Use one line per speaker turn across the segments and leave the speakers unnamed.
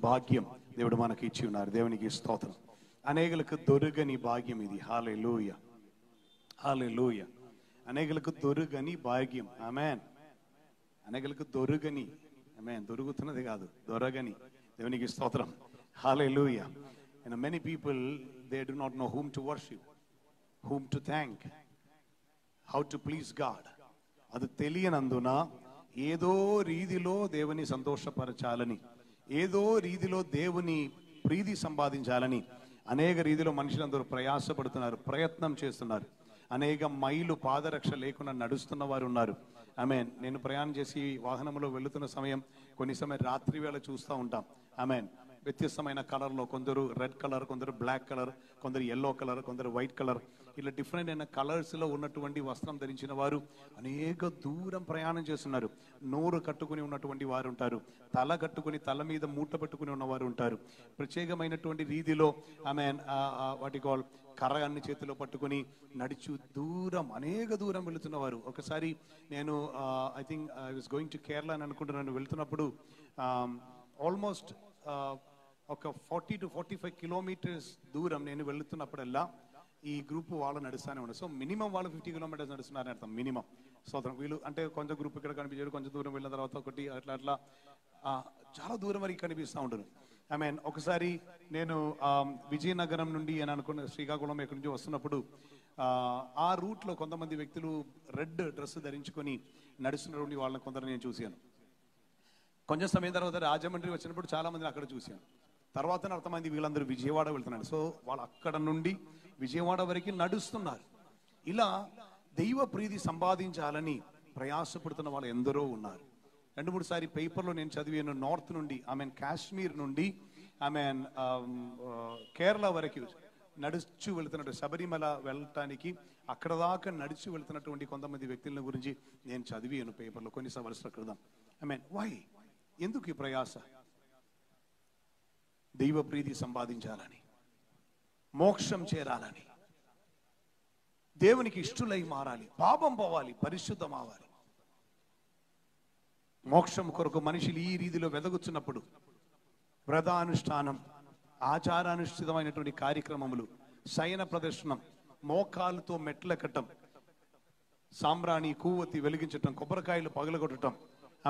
భాగ్యం దేవుడు మనకి ఇచ్చి ఉన్నారు. దేవునికి స్తోత్రం. అనేకులకు దొరకని భాగ్యం ఇది. హల్లెలూయా, హల్లెలూయా. అనేకులకు దొరకని భాగ్యం. ఆమేన్. అనేకులకు దొరకని, ఆమేన్, దొరుకుతున్నది కాదు, దొరకని. దేవునికి స్తోత్రం. హల్లెలూయా. And many people, they do not know whom to worship, whom to thank, how to please God. అది తెలియనందున ఏదో రీతిలో దేవుని సంతోషపరచాలని, ఏదో రీతిలో దేవుని ప్రీతి సంపాదించాలని అనేక రీతిలో మనుషులందరూ ప్రయాసపడుతున్నారు, ప్రయత్నం చేస్తున్నారు. అనేక మైలు పాదరక్ష లేకుండా నడుస్తున్న వారు ఉన్నారు. ఆమేన్. నేను ప్రయాణం చేసి వాహనంలో వెళుతున్న సమయం కొన్ని సమయం రాత్రి వేళ చూస్తూ ఉంటాం. ఆమేన్. వ్యత్యస్తమైన కలర్లో, కొందరు రెడ్ కలర్, కొందరు బ్లాక్ కలర్, కొందరు ఎల్లో కలర్, కొందరు వైట్ కలర్, ఇలా డిఫరెంట్ అయిన కలర్స్లో ఉన్నటువంటి వస్త్రం ధరించిన వారు అనేక దూరం ప్రయాణం చేస్తున్నారు. నోరు కట్టుకుని ఉన్నటువంటి వారు ఉంటారు, తల కట్టుకుని తల మీద మూట పెట్టుకుని ఉన్నవారు ఉంటారు. ప్రత్యేకమైనటువంటి రీతిలో ఆమెన్ వాటి కాల్ కర్రగాన్ని చేతిలో పట్టుకుని నడుచు దూరం, అనేక దూరం వెళుతున్నవారు. ఒకసారి నేను I think I was going to Kerala అని అనుకుంటున్నాను. వెళ్తున్నప్పుడు ఆల్మోస్ట్ ఒక 40 to 45 కిలోమీటర్స్ దూరం నేను వెళుతున్నప్పుడల్లా ఈ గ్రూప్ వాళ్ళు నడుస్తూనే ఉన్నారు. సో మినిమం వాళ్ళు 50 కిలోమీటర్స్ నడుస్తున్నారని అర్థం, మినిమం. సో వీళ్ళు అంటే కొంచెం గ్రూప్ ఇక్కడ కనిపించారు, కొంచెం దూరం వెళ్ళిన తర్వాత ఒకటి అట్లా అట్లా చాలా దూరం వరకు కనిపిస్తూ ఉంటారు. ఐ మీన్ ఒకసారి నేను విజయనగరం నుండి అని అనుకున్న శ్రీకాకుళం ఎక్కడి నుంచి వస్తున్నప్పుడు ఆ రూట్లో కొంతమంది వ్యక్తులు రెడ్ డ్రెస్ ధరించుకొని నడుస్తున్నటువంటి వాళ్ళని కొందరు నేను చూశాను. కొంచెం సమయం తర్వాత రాజమండ్రి వచ్చినప్పుడు చాలా మందిని అక్కడ చూశాను. తర్వాత అర్థమైంది వీళ్ళందరూ విజయవాడ వెళ్తున్నారు. సో వాళ్ళు అక్కడ నుండి విజయవాడ వరకు నడుస్తున్నారు. ఇలా దైవ ప్రీతి సంపాదించాలని ప్రయాసపడుతున్న వాళ్ళు ఎందరో ఉన్నారు. 2-3 సారి పేపర్లో నేను చదివాను. నార్త్ నుండి కాశ్మీర్ నుండి కేరళ వరకు నడుచు వెళ్తున్నట్టు, శబరిమల వెళ్ళటానికి అక్కడ దాకా నడుచు వెళ్తున్నటువంటి కొంతమంది వ్యక్తుల గురించి నేను చదివాను పేపర్లో కొన్ని సంవత్సరాల క్రితం. వై, ఎందుకు ఈ ప్రయాస? దైవ ప్రీతి సంపాదించాలని, మోక్షం చేరాలని, దేవునికి ఇష్టలై మారాలి, పాపం పోవాలి, పరిశుద్ధం అవ్వాలి. మోక్షం కొరకు మనుషులు ఈ రీతిలో వెదగుచున్నప్పుడు వ్రతానుష్ఠానం, ఆచారానుష్ఠితమైనటువంటి కార్యక్రమములు, శయన ప్రదర్శనం, మోకాలతో మెట్లెక్కటం, సాంబ్రాణి కూవతి వెలిగించటం, కొబ్బరికాయలు పగలగొట్టడం,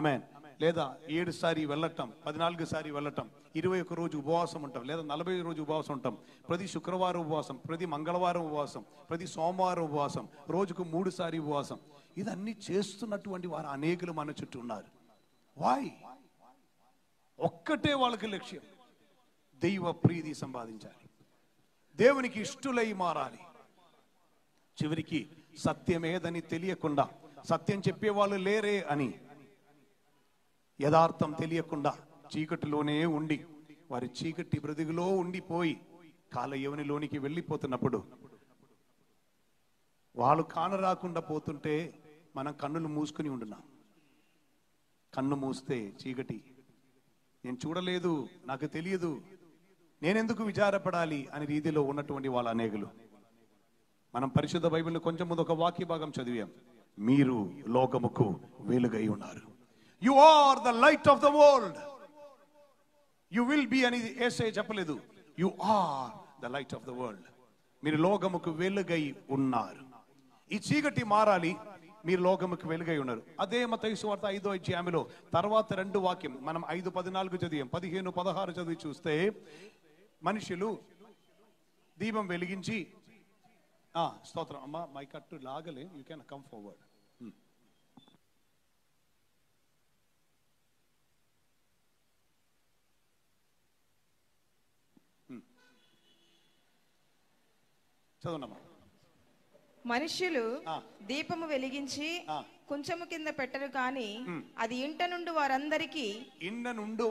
ఆమేన్, లేదా 7 సారి వెళ్ళటం, 14 సారి వెళ్ళటం, 21 రోజు ఉపవాసం ఉంటాం, లేదా 40 రోజు ఉపవాసం ఉంటాం, ప్రతి శుక్రవారం ఉపవాసం, ప్రతి మంగళవారం ఉపవాసం, ప్రతి సోమవారం ఉపవాసం, రోజుకు 3 సారి ఉపవాసం. ఇదన్నీ చేస్తున్నటువంటి వారు అనేకులు మన చుట్టూ ఉన్నారు. వాయ్? ఒక్కటే వాళ్ళకి లక్ష్యం, దైవ ప్రీతి సంపాదించాలి, దేవునికి ఇష్టలై మారాలి. చివరికి సత్యం ఏదని తెలియకుండా, సత్యం చెప్పేవాళ్ళు లేరే అని, యథార్థం తెలియకుండా చీకటిలోనే ఉండి వారి చీకటి బ్రతుకులో ఉండిపోయి కాల యవనిలోనికి వెళ్ళిపోతున్నప్పుడు, వాళ్ళు కానరాకుండా పోతుంటే మనం కన్నులు మూసుకుని ఉంటున్నాం. కన్ను మూస్తే చీకటి, నేను చూడలేదు, నాకు తెలియదు, నేనెందుకు విచారపడాలి అనే రీతిలో ఉన్నటువంటి వాళ్ళ అనేకులు. మనం పరిశుద్ధ బైబిల్లో కొంచెం ముందు ఒక వాక్య భాగం చదివాం. మీరు లోకముకు వెలుగై ఉన్నారు. You are the light of the world. You will be అని యేసయ్య చెప్పలేదు. You are the light of the world. మీరు లోకముకు వెలుగై ఉన్నారు. ఈ చీకటి మారాలి, మీరు లోకముకు వెలుగై ఉన్నారు. అదే మత్తయి సువార్త 5వ అధ్యాయంలో తర్వాత 2 వాక్యం మనం 5:14 చదివాం. 15-16 చదివి చూస్తే మనుషులు దీపం వెలిగించి, స్తోత్రం అమ్మ, మై కట్టు లాగలే, యూ కెన్ కమ్ ఫార్వర్డ్. చదువునమ్మా.
మనుష్యులు దీపము వెలిగించి కొంచెము కింద పెట్టరు కానీ అది ఇంట నుండి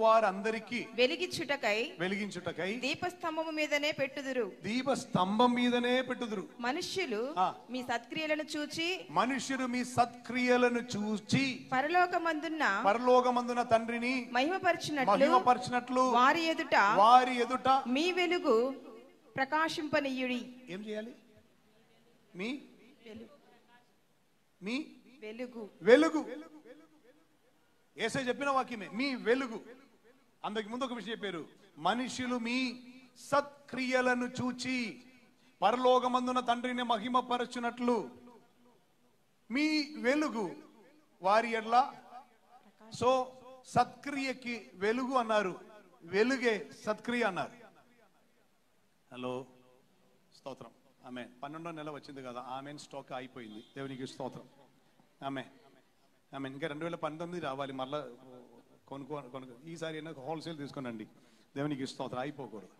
వారందరికీ వెలిగించుటకై దీపస్తంభము మీదనే పెట్టుదురు.
దీపస్తంభం మీదనే పెట్టుదురు.
మనుష్యులు మీ సత్క్రియలను చూచి
పరలోకమందున్న తండ్రిని మహిమపరచినట్లు
వారి ఎదుట మీ వెలుగు ప్రకాశింపనీయుడి.
ఏం చేయాలి? మీ వెలుగు. యేసయ్య చెప్పిన వాక్యమే, మీ వెలుగు. అందుకు ముందు ఒక విషయం చెప్పారు, మనుషులు మీ సత్క్రియలను చూచి పరలోకమందున తండ్రిని మహిమపరచునట్లు మీ వెలుగు వారి ఎడ్ల. సో సత్క్రియకి వెలుగు అన్నారు, వెలుగే సత్క్రియ అన్నారు. హలో, స్తోత్రం. ఆమె 12వ నెల వచ్చింది కదా, ఆమె స్టాక్ అయిపోయింది. దేవునికి స్తోత్రం. ఆమె ఇంకా 2019 రావాలి, మళ్ళా కొనుక్కో. ఈసారి అయినా హోల్సేల్ తీసుకోనండి. దేవునికి స్తోత్రం. అయిపోకూడదు.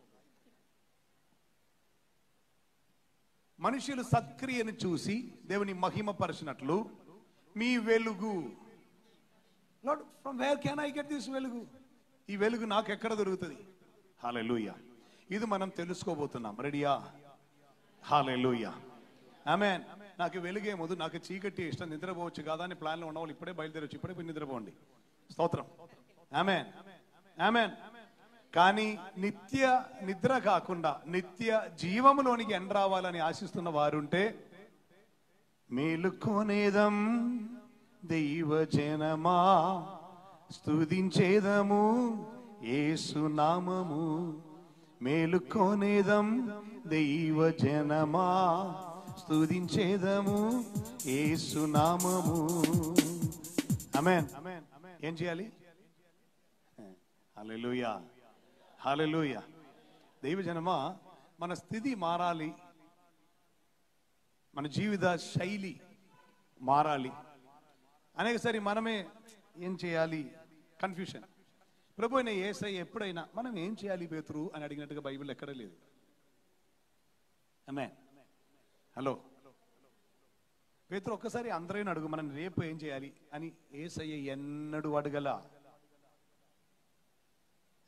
మనుషులు సత్క్రియను చూసి దేవుని మహిమపరచినట్లు మీ వెలుగు. Lord, from where can I get this వెలుగు? ఈ వెలుగు నాకు ఎక్కడ దొరుకుతుంది? హల్లెలూయా. ఇది మనం తెలుసుకోబోతున్నాం. రెడీయా? హల్లెలూయా. ఆమేన్. నాకు వెలుగేమొద్దు, నాకు చీకటి ఇష్టం, నిద్రపోవచ్చు కాదా అని ప్లాన్లో ఉన్నవాళ్ళు ఇప్పుడే బయలుదేరవచ్చు, ఇప్పుడే పోయి నిద్రపోండి. స్తోత్రం. ఆమేన్, ఆమేన్. కానీ నిత్య నిద్ర కాకుండా నిత్య జీవములోనికి ఎండ్రావాలని ఆశిస్తున్న వారుంటే, మేలుకొనేదం దైవజనమా, స్తుతించేదము యేసు నామము. మేలుకొనేదం దైవజనమా, స్తుతించేదము యేసు నామము. ఆమేన్. ఏం చేయాలి? హల్లెలూయా, హల్లెలూయా. దైవజనమా, మన స్థితి మారాలి, మన జీవిత శైలి మారాలి. అనేకసారి మనమే ఏం చేయాలి, కన్ఫ్యూషన్. ప్రభు అయిన యేసయ్య ఎప్పుడైనా మనం ఏం చేయాలి పేతురు అని అడిగినట్టుగా బైబిల్ ఎక్కడ లేదు. ఆమేన్. హలో, పేతురు ఒక్కసారి అందరైనా అడుగు, మనం రేపు ఏం చేయాలి అని యేసయ్య ఎన్నడూ అడగల.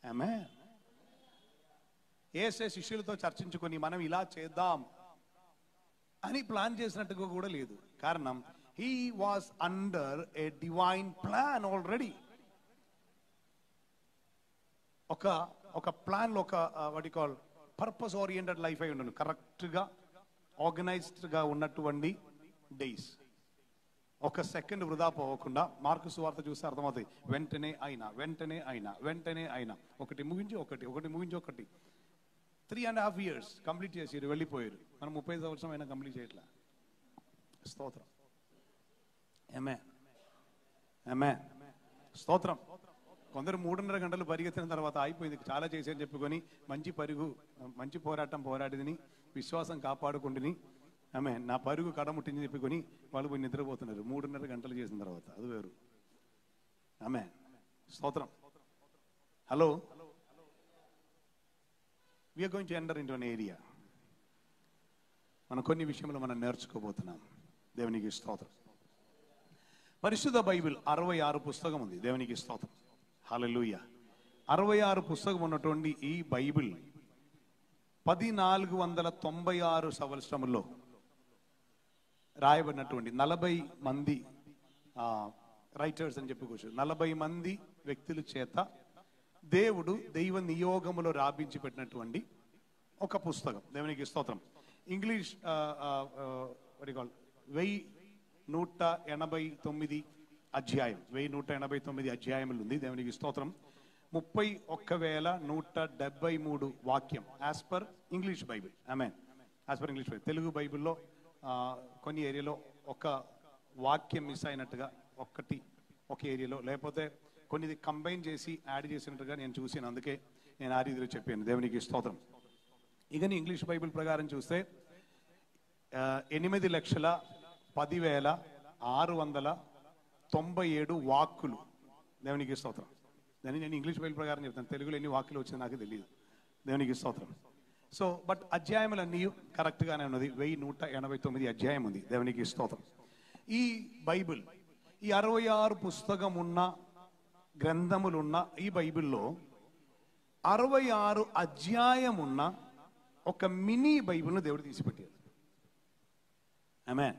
ఆమేన్. యేసయ్య శిష్యులతో చర్చించుకొని మనం ఇలా చేద్దాం అని ప్లాన్ చేసినట్టుగా కూడా లేదు. కారణం, he was under a divine plan already. ఒక ప్లాన్ లో ఒక what you call purpose oriented life అయి ఉండను, కరెక్ట్ గా ఆర్గనైజ్డ్ గా ఉన్నటువంటి డేస్. ఒక సెకండ్ వృధా పోవకుండా. మార్కు సువార్త చూస్తే అర్థమవుతాయి. వెంటనే అయినా ఒకటి ముగించి ఒకటి 3.5 years కంప్లీట్ చేసి వెళ్ళిపోయారు. మనం 30 సంవత్సరం అయినా కంప్లీట్ చేయట్లా. స్తోత్రం. ఆమేన్, ఆమేన్. స్తోత్రం. కొందరు 3.5 గంటలు పరిగెత్తిన తర్వాత అయిపోయింది, చాలా చేసేని చెప్పుకొని మంచి పోరాటం పోరాడిని, విశ్వాసం కాపాడుకుంటుని, ఆమె నా పరుగు కడముట్టింది చెప్పుకొని వాళ్ళు పోయి నిద్రపోతున్నారు 3.5 గంటలు చేసిన తర్వాత. అది వేరు. ఆమె స్తోత్రం. Hello, we are going to enter into an area. మనం కొన్ని విషయంలో మనం నేర్చుకోబోతున్నాం. దేవునికి స్తోత్రం. పరిశుద్ధ బైబిల్ 66 పుస్తకం ఉంది. దేవునికి స్తోత్రం. హల్లెలూయా. 66 పుస్తకం ఉన్నటువంటి ఈ బైబిల్ 1496 సంవత్సరంలో రాయబడినటువంటి 40 మంది రైటర్స్ అని చెప్పుకోవచ్చు, 40 మంది వ్యక్తుల చేత దేవుడు దైవ నియోగములో రాపించి పెట్టినటువంటి ఒక పుస్తకం. దేవునికి స్తోత్రం. ఇంగ్లీష్ 1189 అధ్యాయం, 1189 అధ్యాయములు ఉంది. దేవునికి స్తోత్రం. 31,173 వాక్యం యాజ్ పర్ ఇంగ్లీష్ బైబిల్. ఆమేన్. As per English Bible. Telugu బైబిల్లో కొన్ని ఏరియాలో ఒక వాక్యం మిస్ అయినట్టుగా ఒక ఏరియాలో, లేకపోతే కొన్ని కంబైన్ చేసి యాడ్ చేసినట్టుగా నేను చూసాను. అందుకే నేను ఆ రీతిలో చెప్పాను. దేవునికి స్తోత్రం. ఇక ఇంగ్లీష్ బైబిల్ ప్రకారం చూస్తే 8,10,697 వాక్కులు. దేవునికి స్తోత్రం. నేను ఇంగ్లీష్ బైబిల్ ప్రకారం చెప్తాను, తెలుగులో ఎన్ని వాక్కులు వచ్చిందో నాకు తెలియదు. దేవునికి స్తోత్రం. సో బట్ అధ్యాయములన్నీ కరెక్ట్గానే ఉన్నది. 1189 అధ్యాయం ఉంది. దేవునికి స్తోత్రం. ఈ బైబిల్, ఈ 66 పుస్తకం ఉన్న గ్రంథములున్న ఈ బైబిల్లో 66 అధ్యాయం ఉన్న ఒక మినీ బైబిల్ను దేవుడు తీసిపెట్టాడు. ఆమేన్.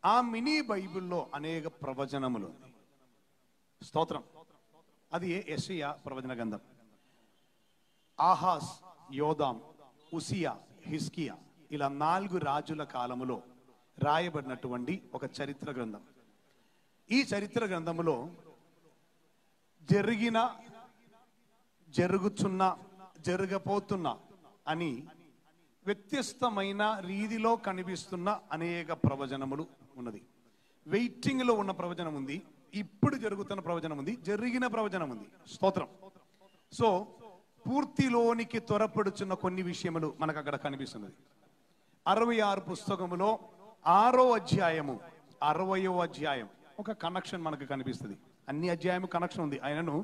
ఆ మినీ బైబిల్లో అనేక ప్రవచనములు ఉన్నాయి. స్తోత్రం. అది యెషయా ప్రవచన గ్రంథం, ఆహాస్, యోదాం, ఉసియా, హిజ్కియా, ఇలా 4 రాజుల కాలములో రాయబడినటువంటి ఒక చరిత్ర గ్రంథం. ఈ చరిత్ర గ్రంథములో జరిగిన జరగబోతున్న అని వ్యత్యస్తమైన రీతిలో కనిపిస్తున్న అనేక ప్రవచనములు ఉన్నది. వెయిటింగ్ లో ఉన్న ప్రవచనం ఉంది, ఇప్పుడు జరుగుతున్న ప్రవచనం ఉంది, జరిగిన ప్రవచనం ఉంది. స్తోత్రం. సో పూర్తిలోనికి త్వరపడుచున్న కొన్ని విషయములు మనకు అక్కడ కనిపిస్తున్నది. 66 పుస్తకములో 6వ అధ్యాయము 60వ అధ్యాయం ఒక కనెక్షన్ మనకు కనిపిస్తుంది. అన్ని అధ్యాయము కనెక్షన్ ఉంది. ఆయనను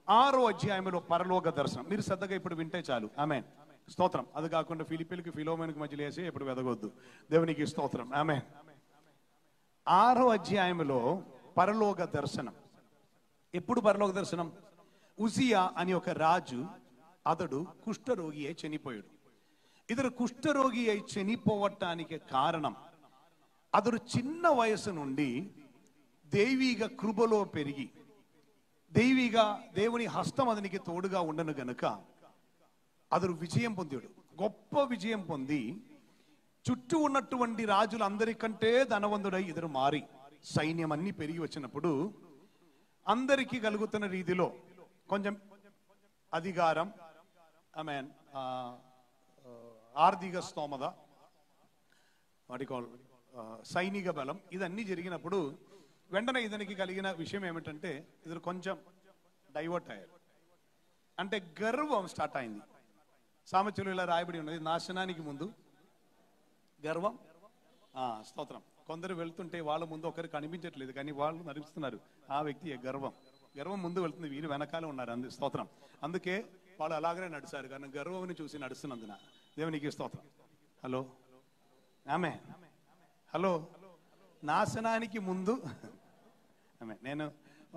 6వ అధ్యాయంలో పరలోక దర్శనం మీరు శ్రద్ధగా ఇప్పుడు వింటే చాలు. ఆమేన్. స్తోత్రం. అది కాకుండా ఫిలిప్పీలకు ఫిలోమోనుకు మధ్యలో వేసి ఎప్పుడు వెదగొద్దు. దేవునికి స్తోత్రం. ఆమేన్. 6వ అధ్యాయంలో పరలోక దర్శనం. ఎప్పుడు పరలోక దర్శనం? ఉజియా అని ఒక రాజు, అతడు కుష్ఠరోగి అయి చనిపోయాడు. ఇతడు కుష్ఠరోగి అయి చనిపోవటానికి కారణం, అతడు చిన్న వయసు నుండి దైవిక కృపలో పెరిగి దేవుని హస్తం అతనికి తోడుగా ఉండను గనుక అతడు విజయం పొందాడు. గొప్ప విజయం పొంది చుట్టూ ఉన్నటువంటి రాజులందరికంటే ధనవంతుడై ఇతడు మారి సైన్యం అన్ని పెరిగి వచ్చినప్పుడు అందరికీ కలుగుతున్న రీతిలో కొంచెం అధికారం, ఆమేన్, ఆర్థిక స్తోమత, సైనిక బలం, ఇదన్నీ జరిగినప్పుడు వెంటనే ఇతనికి కలిగిన విషయం ఏమిటంటే ఇతను కొంచెం డైవర్ట్ అయ్యారు. అంటే గర్వం స్టార్ట్ అయింది. సామెతలో ఇలా రాయబడి ఉన్నది, నాశనానికి ముందు గర్వం. స్తోత్రం. కొందరు వెళ్తుంటే వాళ్ళ ముందు ఒకరికి కనిపించట్లేదు, కానీ వాళ్ళు నడుస్తున్నారు. ఆ వ్యక్తి గర్వం ముందు వెళ్తుంది, వీరు వెనకాల ఉన్నారు. స్తోత్రం. అందుకే వాళ్ళు అలాగనే నడిచారు, కానీ గర్వం చూసి నడుస్తున్నందున. దేవునికి స్తోత్రం. హలో, ఆమె, హలో. నాశనానికి ముందు ఆమె. నేను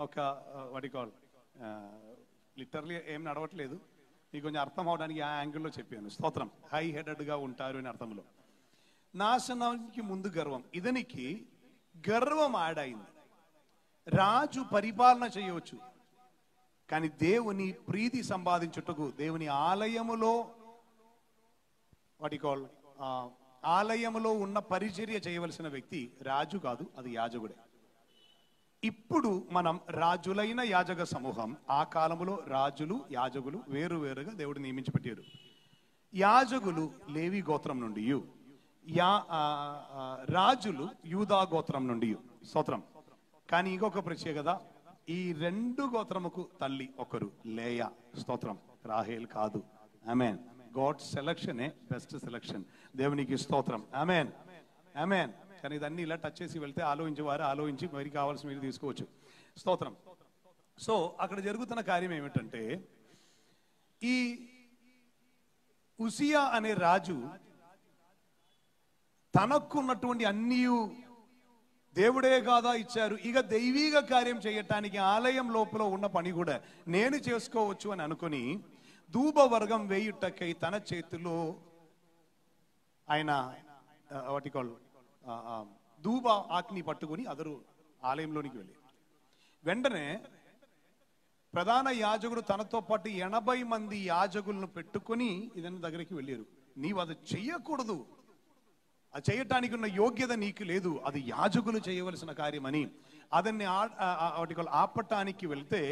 ఒక వడికాల్ లిటరలీ ఏం నడవట్లేదు, మీకు కొంచెం అర్థం అవడానికి ఆ యాంగిల్లో చెప్పాను. స్తోత్రం. హై హెడెడ్గా ఉంటారు అని అర్థంలో. నాశనానికి ముందు గర్వం. ఇతనికి గర్వం ఆడైంది. రాజు పరిపాలన చేయవచ్చు, కానీ దేవుని ప్రీతి సంపాదించుటకు దేవుని ఆలయములో ఆలయములో ఉన్న పరిచర్య చేయవలసిన వ్యక్తి రాజు కాదు, అది యాజకుడే. ఇప్పుడు మనం రాజులైన యాజక సమూహం, ఆ కాలములో రాజులు యాజకులు వేరువేరుగా దేవుడు నియమించి పెట్టారు. యాజకులు లేవి గోత్రం నుండి, రాజులు యూదా గోత్రం నుండి. స్తోత్రం. కానీ ఇంకొక ప్రత్యేకత, ఈ 2 గోత్రముకు తల్లి ఒకరు, లేయా. స్తోత్రం. రాహేల్ కాదు. ఆమేన్. గాడ్ సెలక్షనే బెస్ట్ సెలక్షన్. దేవునికి స్తోత్రం. ఆమేన్, ఆమేన్. కానీ ఇదన్నీ ఇలా టచ్ చేసి వెళ్తే ఆలోచించి మరి కావాల్సి మీరు తీసుకోవచ్చు. స్తోత్రం. సో అక్కడ జరుగుతున్న కార్యం ఏమిటంటే, ఈ ఉసియా అనే రాజు తనకున్నటువంటి అన్నీ దేవుడే కాదా ఇచ్చారు, ఇక దైవీక కార్యం చేయటానికి ఆలయం లోపల ఉన్న పని కూడా నేను చేసుకోవచ్చు అని అనుకుని ధూపవర్గం వేయుటకై తన చేతిలో ఆయన ధూప ఆజ్ఞని పట్టుకుని అదరు ఆలయంలోనికి వెళ్ళి, వెంటనే ప్రధాన యాజకుడు తనతో పాటు 80 మంది యాజకులను పెట్టుకుని ఇతని దగ్గరికి వెళ్ళారు. నీవు అది చెయ్యకూడదు, అది చేయటానికి ఉన్న యోగ్యత నీకు లేదు, అది యాజకులు చేయవలసిన కార్యమని అతన్ని ఆపటానికి వెళ్తే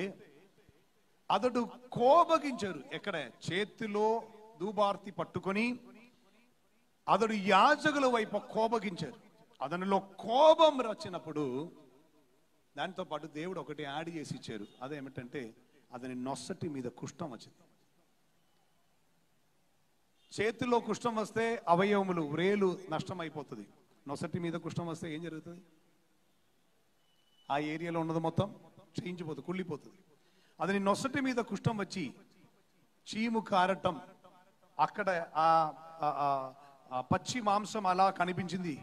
అతడు కోపగించారు. ఎక్కడ? చేతిలో ధూపార్తి పట్టుకొని అతడు యాజకుల వైపు కోపగించారు. అతనిలో కోపం వచ్చినప్పుడు దాంతో పాటు దేవుడు ఒకటి యాడ్ చేసి ఇచ్చారు. అదేమిటంటే అతని నొసటి మీద కుష్ఠం వచ్చింది. చేతిలో కుష్ఠం వస్తే అవయవములు వ్రేలు నష్టమైపోతుంది. నొసటి మీద కుష్ఠం వస్తే ఏం జరుగుతుంది? ఆ ఏరియాలో ఉన్నది మొత్తం క్షయించిపోతుంది, కుళ్ళిపోతుంది. అతని నొసటి మీద కుష్ఠం వచ్చి చీము కారటం, అక్కడ ఆ పచ్చి మాంసం అలా కనిపించింది.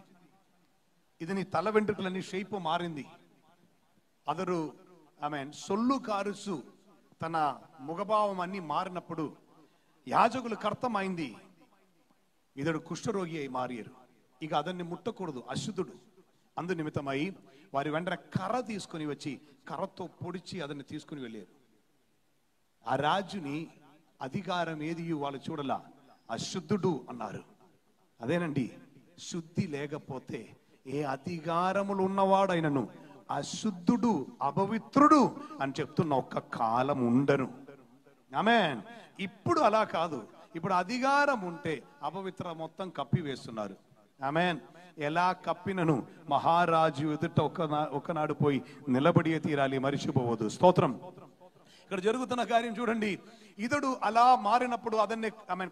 ఇతని తల వెంట్రుకలన్నీ షేపు మారింది. అతడు సొల్లు కారుసు తన ముఖభావం అన్ని మారినప్పుడు యాజకులకు అర్థమైంది, ఇతడు కుష్ఠరోగి అయి మారారు, ఇక అతన్ని ముట్టకూడదు, అశుద్ధుడు. అందు నిమిత్తమై వారి వెంటనే కర్ర తీసుకుని వచ్చి కర్రతో పొడిచి అతన్ని తీసుకుని వెళ్ళారు. ఆ రాజుని అధికారం ఏది వాళ్ళు చూడలా, అశుద్ధుడు అన్నారు. అదేనండి, శుద్ధి లేకపోతే ఏ అధికారములు ఉన్నవాడైనను అశుద్ధుడు, అపవిత్రుడు అని చెప్తున్న ఒక్క కాలం ఉండను. ఆమేన్. ఇప్పుడు అలా కాదు. ఇప్పుడు అధికారం ఉంటే అపవిత్ర మొత్తం కప్పి వేస్తున్నారు. ఆమేన్. ఎలా కప్పినను మహారాజు ఎదుట ఒకనాడు పోయి నిలబడి తీరాలి, మరిచిపోవద్దు. స్తోత్రం. ఇక్కడ జరుగుతున్న కార్యం చూడండి. ఇతడు అలా మారినప్పుడు అతన్ని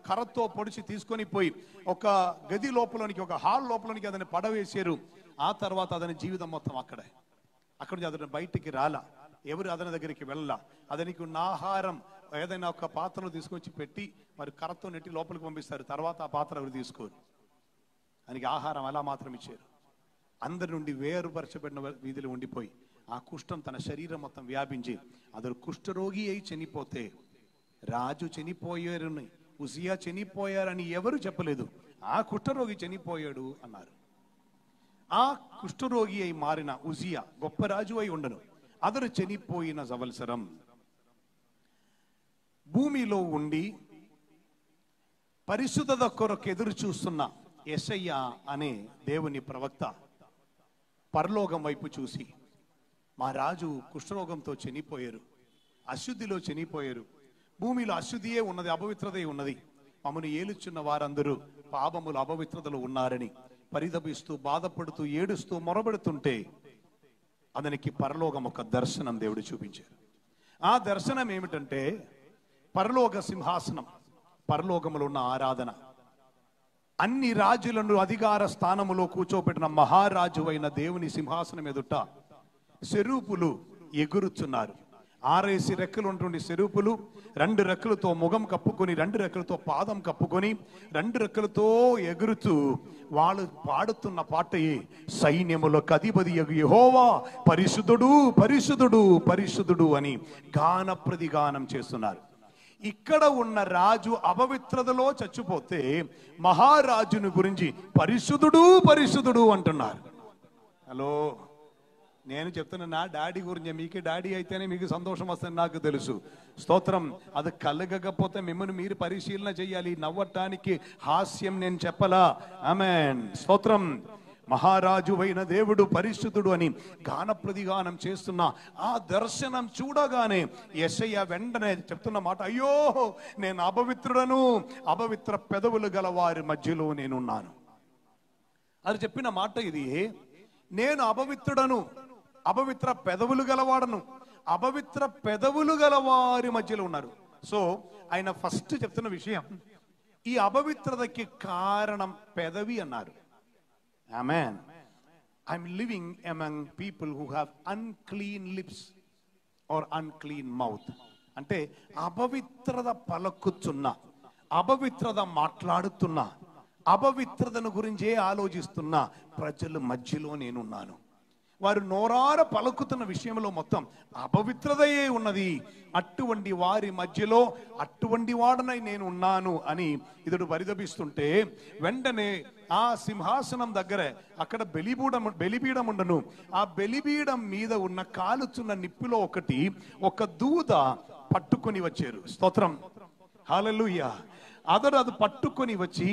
కర్రతో పొడిచి తీసుకొని పోయి ఒక గది లోపలోనికి, ఒక హాల్ లోపలోనికి అతన్ని పడవేశారు. ఆ తర్వాత అతని జీవితం మొత్తం అక్కడి నుంచి అతను బయటికి రాలా. ఎవరు అతని దగ్గరికి వెళ్ళలా. అతనికి ఉన్న ఆహారం ఏదైనా ఒక పాత్రలో తీసుకొచ్చి పెట్టి మరి కర్రతో నెట్టి లోపలికి పంపిస్తారు. తర్వాత ఆ పాత్ర ఎవరు తీసుకోరు. ఆయనకి ఆహారం అలా మాత్రం ఇచ్చారు. అందరి నుండి వేరుపరచబడిన వీధిలో ఉండిపోయి ఆ కుష్ఠం తన శరీరం మొత్తం వ్యాపించి అతడు కుష్ఠరోగి అయి చనిపోతే, రాజు చనిపోయారని, ఉజియా చనిపోయారని ఎవరు చెప్పలేదు. ఆ కుష్ఠరోగి చనిపోయాడు అన్నారు. ఆ కుష్ఠరోగి అయి మారిన ఉజియా గొప్ప రాజు అయి ఉండను. అతడు చనిపోయిన సంవత్సరం భూమిలో ఉండి పరిశుద్ధత కొరకు ఎదురు చూస్తున్న యెషయా అనే దేవుని ప్రవక్త పరలోకం వైపు చూసి, మా రాజు కుష్ఠరోగంతో చనిపోయారు, అశుద్ధిలో చనిపోయారు, భూమిలో అశుద్ధియే ఉన్నది, అపవిత్రతే ఉన్నది, మమ్మల్ని ఏలుచున్న వారందరూ పాపములు అపవిత్రతలు ఉన్నారని పరితపిస్తూ బాధపడుతూ ఏడుస్తూ మొరబెడుతుంటే అతనికి పరలోకం ఒక దర్శనం దేవుడు చూపించారు. ఆ దర్శనం ఏమిటంటే పరలోక సింహాసనం, పరలోకములో ఉన్న ఆరాధన, అన్ని రాజులను అధికార స్థానములో కూర్చోబెట్టిన మహారాజు అయిన దేవుని సింహాసనం ఎదుట సెరూపులు ఎగురుచున్నారు. 6 రెక్కలు ఉంటుండే సెరూపులు 2 రెక్కలతో ముఖం కప్పుకొని, 2 రెక్కలతో పాదం కప్పుకొని, 2 రెక్కలతో ఎగురుతూ వాళ్ళు పాడుతున్న పాటయే సైన్యములకు అధిపతి యెహోవా పరిశుద్ధుడు పరిశుద్ధుడు పరిశుద్ధుడు అని గాన ప్రతిగానం చేస్తున్నారు. ఇక్కడ ఉన్న రాజు అపవిత్రతలో చచ్చిపోతే మహారాజుని గురించి పరిశుద్ధుడు పరిశుద్ధుడు అంటున్నారు. హలో, నేను చెప్తున్నా నా డాడీ గురించి. మీకే డాడీ అయితేనే మీకు సంతోషం వస్తుంది నాకు తెలుసు. స్తోత్రం. అది కలగకపోతే మిమ్మల్ని మీరు పరిశీలన చేయాలి. నవ్వటానికి హాస్యం నేను చెప్పలా. ఆమేన్. స్తోత్రం. మహారాజు అయిన దేవుడు పరిశుద్ధుడు అని గాన ప్రతిగానం చేస్తున్న ఆ దర్శనం చూడగానే యెషయా వెంటనే చెప్తున్న మాట, అయ్యో నేను అపవిత్రుడను, అపవిత్ర పెదవులు గల వారి మధ్యలో నేనున్నాను. అది చెప్పిన మాట ఇది. నేను అపవిత్రుడను, అపవిత్ర పెదవులు గలవాడను, అపవిత్ర పెదవులు గల వారి మధ్యలో ఉన్నారు. సో ఆయన ఫస్ట్ చెప్తున్న విషయం, ఈ అపవిత్రతకి కారణం పెదవి అన్నారు. Amen. I'm living among people who have unclean lips or unclean mouth. అంటే అపవిత్రత పలుకుతున్న, అపవిత్రత మాట్లాడుతున్న, అపవిత్రతను గురించే ఆలోచిస్తున్న ప్రజల మధ్యలో నేనున్నాను. వారు నోరార పలుకుతున్న విషయంలో మొత్తం అపవిత్రతయే ఉన్నది. అటువంటి వారి మధ్యలో అటువంటి వాడనై నేను ఉన్నాను అని ఇతడు పరితపిస్తుంటే వెంటనే ఆ సింహాసనం దగ్గర అక్కడ బలిపీఠం ఉండను. ఆ బలిపీఠం మీద ఉన్న కాలుచున్న నిప్పులో ఒక దూత పట్టుకొని వచ్చారు. స్తోత్రం. హల్లెలూయా. అతడు అది పట్టుకొని వచ్చి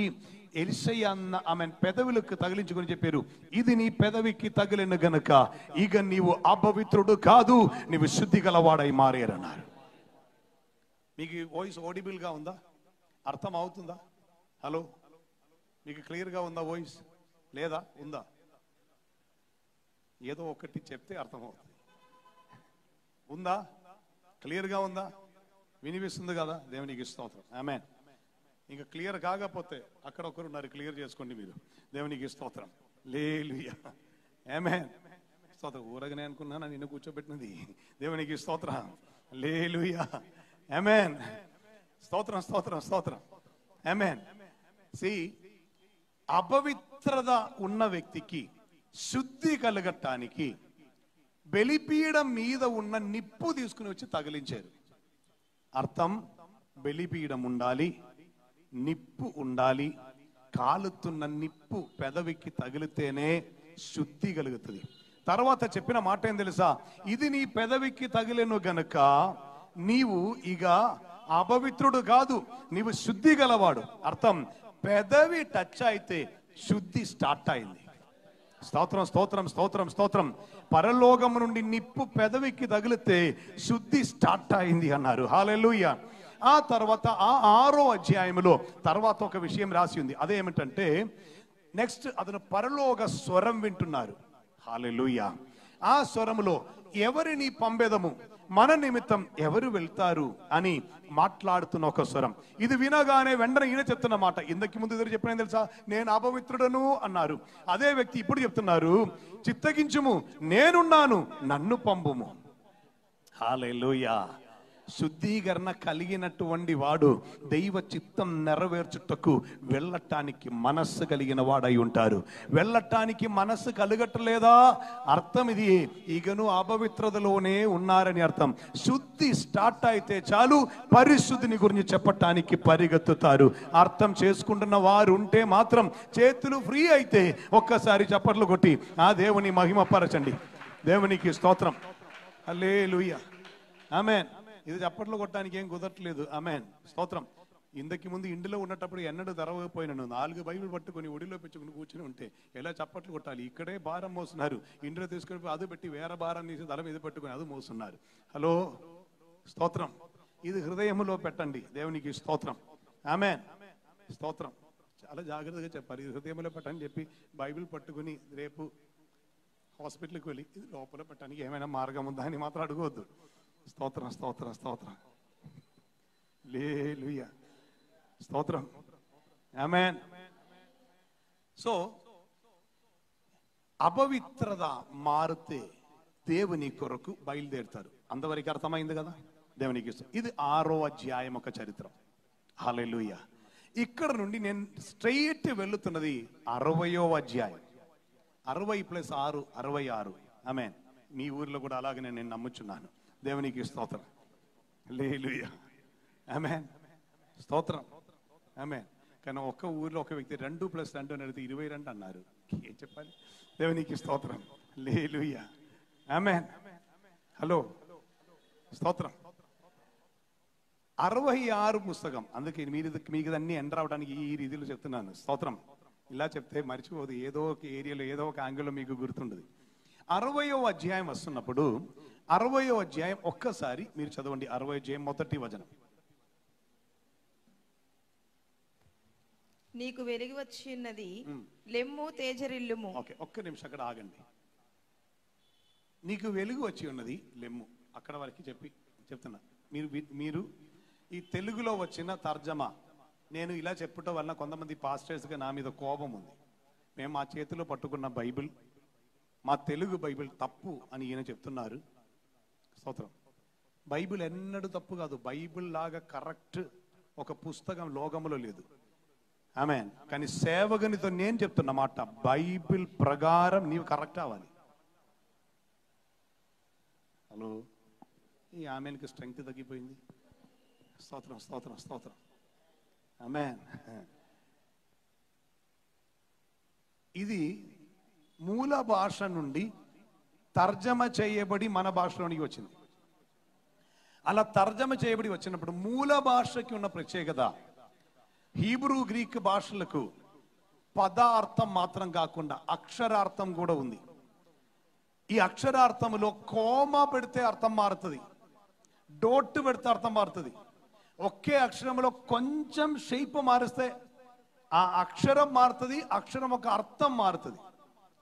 ఎలీషా అన్న ఆమె పెదవులకు తగిలించుకొని చెప్పారు, ఇది నీ పెదవికి తగిలిన గనుక ఇక నీవు అపవిత్రుడు కాదు, నీవు శుద్ధి గలవాడై మారేరన్నారు. మీకు వాయిస్ ఆడిబుల్ గా ఉందా? అర్థం అవుతుందా? హలో, మీకు క్లియర్ గా ఉందా వాయిస్? లేదా ఉందా? ఏదో ఒకటి చెప్తే అర్థమవుతుంది. ఉందా? క్లియర్ గా ఉందా? వినిపిస్తుంది కదా? దేవునికి స్తోత్రం. ఆమేన్. ఇంకా క్లియర్ కాకపోతే అక్కడ ఒకరు ఉన్నారు, క్లియర్ చేసుకోండి మీరు. దేవునికి స్తోత్రం. హల్లెలూయా. ఆమేన్. స్తోత్రం. ఊరగానే అనుకున్నాను నిన్ను కూర్చోబెట్టినది. దేవునికి స్తోత్రం. హల్లెలూయా. ఆమేన్. స్తోత్రం స్తోత్రం స్తోత్రం. ఆమేన్. See, అపవిత్రత ఉన్న వ్యక్తికి శుద్ధి కలగటానికి బలిపీఠం మీద ఉన్న నిప్పు తీసుకుని వచ్చి తగిలించారు. అర్థం, బలిపీఠం ఉండాలి, నిప్పు ఉండాలి. కాలుతున్న నిప్పు పెదవికి తగిలితేనే శుద్ధి కలుగుతుంది. తర్వాత చెప్పిన మాట ఏం తెలుసా? ఇది నీ పెదవికి తగిలేను గనుక నీవు ఇక అపవిత్రుడు కాదు, నీవు శుద్ధి గలవాడు. అర్థం, పెదవి టచ్ అయితే శుద్ధి స్టార్ట్ అయింది. స్తోత్రం స్తోత్రం స్తోత్రం స్తోత్రం. పరలోకము నుండి నిప్పు పెదవికి తగిలితే శుద్ధి స్టార్ట్ అయింది అన్నారు. హల్లెలూయా. ఆ తర్వాత ఆ 6వ అధ్యాయంలో తర్వాత ఒక విషయం రాసి ఉంది. అదేమిటంటే నెక్స్ట్ అతను పరలోక స్వరం వింటున్నారు. హల్లెలూయా. ఆ స్వరములో ఎవరిని పంపెదము, మన నిమిత్తం ఎవరు వెళ్తారు అని మాట్లాడుతున్న ఒక స్వరం. ఇది వినగానే వెంటనే ఈయన చెప్తున్న మాట, ఇంతకు ముందు ఎదురు చెప్పిన తెలుసా, నేను అపవిత్రుడను అన్నారు. అదే వ్యక్తి ఇప్పుడు చెప్తున్నారు, చిత్తగించుము, నేనున్నాను, నన్ను పంపుము. హల్లెలూయా. శుద్ధీకరణ కలిగినటువంటి వాడు దైవ చిత్తం నెరవేర్చుటకు వెళ్ళటానికి మనస్సు కలిగిన వాడై ఉంటారు. వెళ్ళటానికి మనస్సు కలగట్లేదా, అర్థం ఇది, ఇకను అపవిత్రతలోనే ఉన్నారని అర్థం. శుద్ధి స్టార్ట్ అయితే చాలు పరిశుద్ధిని గురించి చెప్పటానికి పరిగెత్తుతారు. అర్థం చేసుకుంటున్న వారు ఉంటే మాత్రం చేతులు ఫ్రీ అయితే ఒక్కసారి చప్పట్లు కొట్టి ఆ దేవుని మహిమపరచండి. దేవునికి స్తోత్రం. హల్లెలూయా. ఆమేన్. ఇది చప్పట్లు కొట్టడానికి ఏం కుదరట్లేదు. ఆమేన్. స్తోత్రం. ఇంతకు ముందు ఇంటిలో ఉన్నప్పుడు ఎన్నడూ తెరవకపోయినాను 4 బైబిల్ పట్టుకొని ఒడిలో పెట్టుకుని కూర్చుని ఉంటే ఎలా చప్పట్లు కొట్టాలి. ఇక్కడే భారం మోస్తున్నారు, ఇంటిలో తీసుకొని అది పెట్టి వేరే భారం తీసి తల మీద పెట్టుకుని అది మోస్తున్నారు. హలో, స్తోత్రం. ఇది హృదయంలో పెట్టండి. దేవునికి స్తోత్రం. ఆమేన్. స్తోత్రం. చాలా జాగ్రత్తగా చెప్పాలి. ఇది హృదయంలో పెట్టని చెప్పి బైబిల్ పట్టుకుని రేపు హాస్పిటల్కి వెళ్ళి ఇది లోపల పెట్టడానికి ఏమైనా మార్గం ఉందా అని మాత్రం అడగవద్దు. స్తోత్రం, స్తోత్రం, స్తోత్రం. హల్లెలూయా. స్తోత్రం. ఆమేన్. సో అపవిత్రత మారితే దేవుని కొరకు బయలుదేరుతారు. అంతవరకు అర్థమైంది కదా. దేవునికి ఇష్టం. ఇది 6వ అధ్యాయం ఒక చరిత్ర. హల్లెలూయా. ఇక్కడ నుండి నేను స్ట్రైట్ వెళ్తున్నది 60వ అధ్యాయం. 60 + 6 66. ఆమేన్. మీ ఊర్లో కూడా అలాగనే నేను నమ్ముచున్నాను. దేవునికి స్తోత్రం. హల్లెలూయా. ఆమేన్. స్తోత్రం. ఆమేన్. కానీ ఒక్క ఊర్లో ఒక వ్యక్తి 2 + 2 అనేది 22 అన్నారు. ఏం చెప్పాలి. దేవునికి స్తోత్రం. హల్లెలూయా. ఆమేన్. హలో, స్తోత్రం. 66 పుస్తకం. అందుకే మీకు అన్ని ఎంటర్ అవడానికి ఈ రీతిలో చెప్తున్నాను. స్తోత్రం. ఇలా చెప్తే మర్చిపోదు, ఏదో ఒక ఏరియాలో ఏదో ఒక యాంగిల్లో మీకు గుర్తుండదు. 60వ అధ్యాయం వస్తున్నప్పుడు 60వ అధ్యాయం ఒక్కసారి మీరు చదవండి. 60వ అధ్యాయం మొదటి వచనం.
నీకు వెలిగి వచ్చినది, లెమ్ము తేజరిల్లుము.
ఓకే, ఒక్క నిమిషం అక్కడ ఆగండి. నీకు వెలుగు వచ్చి ఉన్నది, లెమ్ము. అక్కడ వరకు చెప్తున్నా. మీరు ఈ తెలుగులో వచ్చిన తర్జమా నేను ఇలా చెప్పటం వలన కొంతమంది పాస్టర్స్గా నా మీద కోపం ఉంది. మేము మా చేతిలో పట్టుకున్న బైబిల్, మా తెలుగు బైబిల్ తప్పు అని ఈయన చెప్తున్నారు. స్తోత్రం. బైబిల్ ఎన్నడూ తప్పు కాదు. బైబిల్ లాగా కరెక్ట్ ఒక పుస్తకం లోకంలో లేదు. ఆమేన్. కానీ సేవకునితో నేను చెప్తున్న మాట, బైబిల్ ప్రకారం నీవు కరెక్ట్ అవ్వాలి. హలో, ఈ ఆమెన్కి స్ట్రెంగ్త్ తగ్గిపోయింది. స్తోత్రం, స్తోత్రం, స్తోత్రం. ఆమేన్. ఇది మూల భాష నుండి తర్జమ చేయబడి మన భాషలోనికి వచ్చింది. అలా తర్జమ చేయబడి వచ్చినప్పుడు మూల భాషకి ఉన్న ప్రత్యేకత, హీబ్రూ గ్రీక్ భాషలకు పదార్థం మాత్రం కాకుండా అక్షరార్థం కూడా ఉంది. ఈ అక్షరార్థములో కోమా పెడితే అర్థం మారుతుంది, డోట్ పెడితే అర్థం మారుతుంది. ఒకే అక్షరంలో కొంచెం షేప్ మారిస్తే ఆ అక్షరం మారుతుంది, అక్షరం ఒక అర్థం మారుతుంది.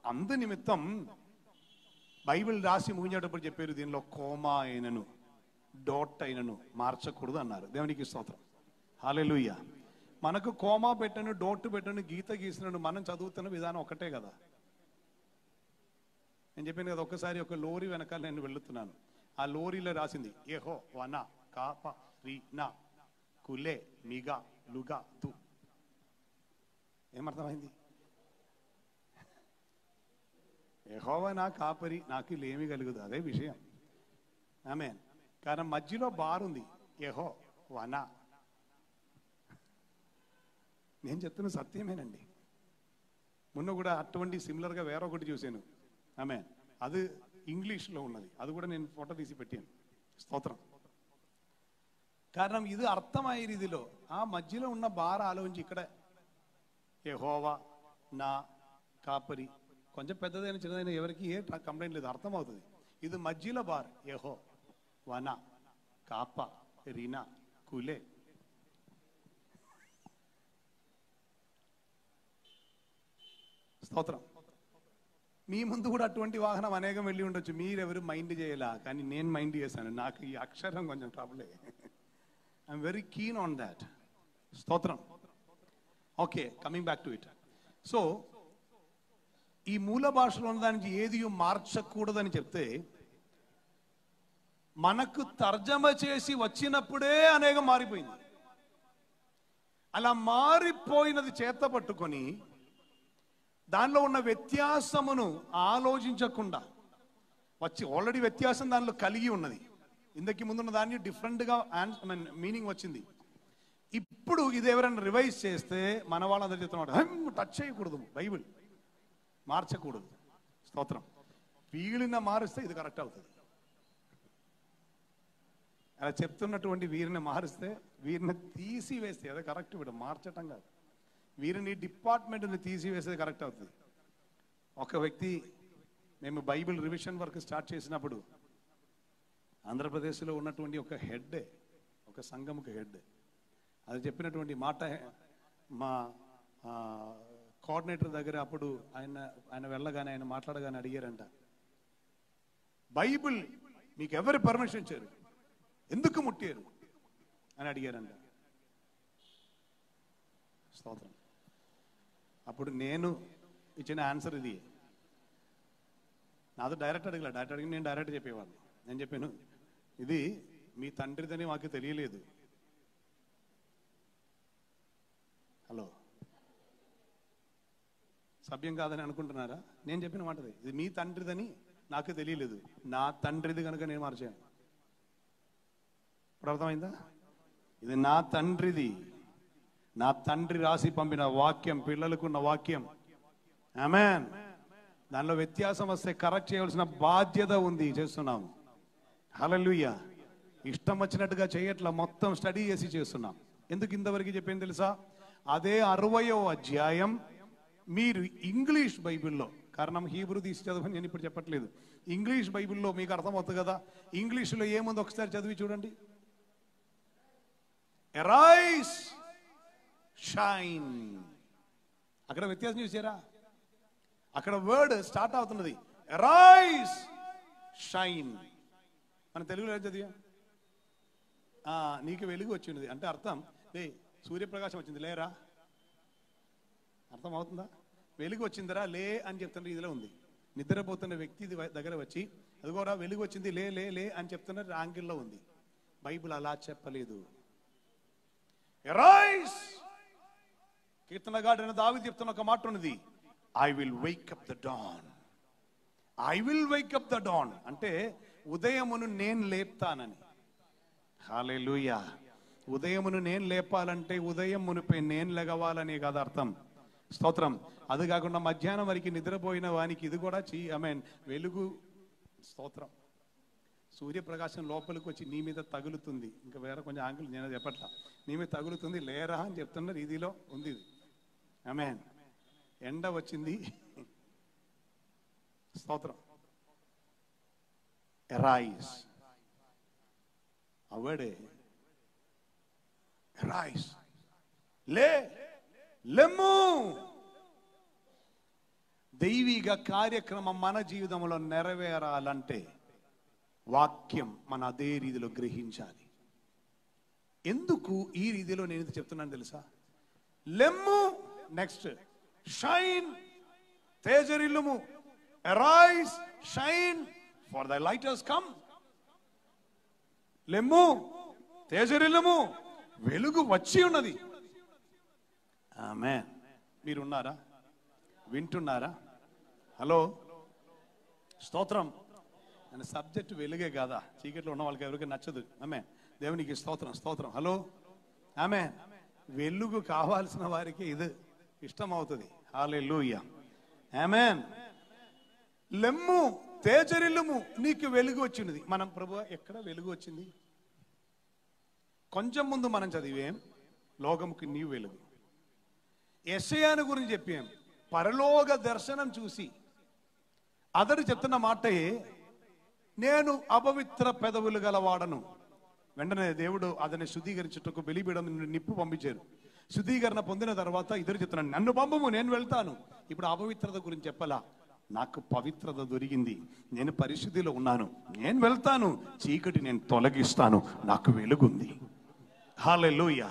అందు నిమిత్తం బైబిల్ రాసి ముగించేటప్పుడు చెప్పారు, దీనిలో కోమా అయినను డోట్ అయినను మార్చకూడదు అన్నారు. దేవునికి స్తోత్రం. హల్లెలూయా. మనకు కోమా పెట్టను, డోట్ పెట్టను, గీత గీసినను మనం చదువుతున్న విధానం ఒకటే కదా. నేను చెప్పాను కదా, ఒక్కసారి ఒక లోరీ వెనకాల నేను వెళుతున్నాను. ఆ లోరీలో రాసింది ఏహో వన కాప రీ నా కులే మిగా లుగా తు. ఏమర్థమైంది? యెహోవా నా కాపరి, నాకు లేమి కలుగుదు, అదే విషయం. ఆమేన్. కానీ మధ్యలో బారుంది, యెహో వన. నేను చెప్తున్న సత్యమేనండి. మొన్న కూడా అటువంటి సిమిలర్గా వేరొకటి చూశాను. ఆమేన్. అది ఇంగ్లీష్లో ఉన్నది, అది కూడా నేను ఫోటో తీసి పెట్టాను. స్తోత్రం. కారణం ఇది అర్థమయ్యే రీతిలో ఆ మధ్యలో ఉన్న బార ఆలోచించి ఇక్కడ యెహోవా నా కాపరి, కొంచెం పెద్దదైన చిన్నదైన ఎవరికి ఏ కంప్లైంట్ లేదు, అర్థమవుతుంది. ఇది మధ్యలో బార్, యెహో వన కాప రీనా కూలే. స్తోత్రం. మీ ముందు కూడా అటువంటి వాహనం అనేకం వెళ్ళి ఉండొచ్చు, మీరెవరు మైండ్ చేయలా, కానీ నేను మైండ్ చేశాను. నాకు ఈ అక్షరం కొంచెం ట్రబులే. I'm very keen on that. స్తోత్రం. Okay, coming back to it. So ఈ మూల భాషలో ఉన్న దానికి ఏది మార్చకూడదని చెప్తే, మనకు తర్జమ చేసి వచ్చినప్పుడే అనేకం మారిపోయింది. అలా మారిపోయినది చేత పట్టుకొని దానిలో ఉన్న వ్యత్యాసమును ఆలోచించకుండా వచ్చి, ఆల్రెడీ వ్యత్యాసం దానిలో కలిగి ఉన్నది, ఇందుకు ముందున్న దాన్ని డిఫరెంట్గా మీనింగ్ వచ్చింది. ఇప్పుడు ఇది ఎవరైనా రివైజ్ చేస్తే మన వాళ్ళందరూ చెప్తున్నమాట, టచ్ చేయకూడదు, బైబిల్ మార్చకూడదు. స్తోత్రం. వీళ్ళని మారిస్తే ఇది కరెక్ట్ అవుతుంది. అలా చెప్తున్నటువంటి వీరిని మారిస్తే, వీరిని తీసివేస్తే అదే కరెక్ట్. వీడు మార్చటం కాదు, వీరిని డిపార్ట్మెంట్ని తీసివేసేది కరెక్ట్ అవుతుంది. ఒక వ్యక్తి, మేము బైబిల్ రివిజన్ వర్క్ స్టార్ట్ చేసినప్పుడు ఆంధ్రప్రదేశ్లో ఉన్నటువంటి ఒక హెడ్, ఒక సంఘముకు హెడ్, అది చెప్పినటువంటి మాట మా కోఆర్డినేటర్ దగ్గర అప్పుడు ఆయన వెళ్ళగానే, ఆయన మాట్లాడగానే అడిగారంట, బైబిల్ మీకు ఎవరు పర్మిషన్ ఇచ్చారు, ఎందుకు ముట్టారు అని అడిగారంట. స్తోత్రం. అప్పుడు నేను ఇచ్చిన ఆన్సర్ ఇది. నాతో డైరెక్ట్ అడగలే, డైరెక్ట్ అడిగి నేను డైరెక్ట్ చెప్పేవాడిని. నేను చెప్పాను, ఇది మీ తండ్రిదని మాకు తెలియలేదు. హలో, సభ్యం కాదని అనుకుంటున్నారా? నేను చెప్పిన మాట ఇది మీ తండ్రిదని నాకు తెలియలేదు, నా తండ్రిది కనుక నేను మార్చాను. ఇప్పుడు అర్థమైందా? ఇది నా తండ్రిది, నా తండ్రి రాసి పంపిన వాక్యం, పిల్లలకున్న వాక్యం. ఆమేన్. దానిలో వ్యత్యాసం వస్తే కరెక్ట్ చేయవలసిన బాధ్యత ఉంది, చేస్తున్నాము. హల్లెలూయా. ఇష్టం వచ్చినట్టుగా చేయట్లా, మొత్తం స్టడీ చేసి చేస్తున్నాం. ఎందుకు ఇంతవరకు చెప్పింది తెలుసా? అదే 60వ అధ్యాయం మీరు ఇంగ్లీష్ బైబిల్లో, కారణం హీబ్రూ తీసి చదవని నేను ఇప్పుడు చెప్పట్లేదు, ఇంగ్లీష్ బైబిల్లో మీకు అర్థమవుతుంది కదా. ఇంగ్లీష్లో ఏముంది ఒకసారి చదివి చూడండి. Arise shine. అక్కడ వ్యత్యాసం చూసారా? అక్కడ వర్డ్ స్టార్ట్ అవుతున్నది అరైజ్ షైన్. మన తెలుగులో ఏం చదివా? నీకు వెలుగు వచ్చినది అంటే అర్థం, లే సూర్యప్రకాశం వచ్చింది, లేరా. అర్థం అవుతుందా? వెలుగు వచ్చిందరా, లే అని చెప్తుంటే ఇదిలో ఉంది. నిద్రపోతున్న వ్యక్తి దగ్గర వచ్చి, అదిగోరా వెలుగు వచ్చింది, లే లే లే అని చెప్తున్న యాంగిల్లో ఉంది. బైబిల్ అలా చెప్పలేదు. అరైజ్. కీర్తనగాడైన దావీదు చెప్తున్న ఒక మాట ఉన్నది, I will wake up the dawn. I will wake up the dawn అంటే ఉదయమును నేను లేపుతానని. హల్లెలూయా. ఉదయమును నేను లేపాలంటే ఉదయం మునిపే నేను లెగవాలని కదా అర్థం. స్తోత్రం. అది కాకుండా మధ్యాహ్నం వరకు నిద్రపోయిన వానికి ఇది కూడా వెలుగు. స్తోత్రం. సూర్యప్రకాశం లోపలికి వచ్చి నీ మీద తగులుతుంది. ఇంకా వేరే కొంచెం ఆంగ్లం నేను చెప్పట్లా, నీ మీద తగులుతుంది, లేరా అని చెప్తున్న రీతిలో ఉంది ఇది. ఆమేన్. ఎండ వచ్చింది. స్తోత్రం. అరైజ్. అవడే అరైజ్, లే, లెమ్ము. దైవిక కార్యక్రమం మన జీవితంలో నెరవేరాలంటే వాక్యం మన అదే రీతిలో గ్రహించాలి. ఎందుకు ఈ రీతిలో నేను ఇది చెప్తున్నాను తెలుసా? లెమ్ము, నెక్స్ట్ షైన్, తేజరిల్లుము. Arise, shine, for the light has come. లెమ్ము, తేజరిల్లుము, వెలుగు వచ్చి ఉన్నది. ఆమేన్. మీరున్నారా? వింటున్నారా? హలో. స్తోత్రం. ఆయన సబ్జెక్ట్ వెలుగే కాదా? చీకట్లో ఉన్న వాళ్ళకి ఎవరికి నచ్చదు. ఆమేన్. దేవునికి స్తోత్రం, స్తోత్రం. హలో. ఆమేన్. వెలుగు కావాల్సిన వారికి ఇది ఇష్టం అవుతుంది. హల్లెలూయా. ఆమేన్. లెమ్ము, తేజరిల్లుము, నీకు వెలుగు వచ్చినది. మనం ప్రభువా ఎక్కడ వెలుగు వచ్చింది? కొంచెం ముందు మనం చదివేం, లోకముకి నీవు వెలుగు. యెషయాను గురించి చెప్పాం, పరలోక దర్శనం చూసి అతడు చెప్తున్న మాటే, నేను అపవిత్ర పెదవులు గలవాడను, వెంటనే దేవుడు అతన్ని శుద్ధీకరించుటకు బలిపీఠం నుండి నిప్పు పంపించారు. శుద్ధీకరణ పొందిన తర్వాత ఇద్దరు చెప్తున్నాను, నన్ను పంపము, నేను వెళ్తాను. ఇప్పుడు అపవిత్రత గురించి చెప్పలా, నాకు పవిత్రత దొరికింది, నేను పరిశుద్ధిలో ఉన్నాను, నేను వెళ్తాను, చీకటి నేను తొలగిస్తాను, నాకు వెలుగుంది. హల్లెలూయా,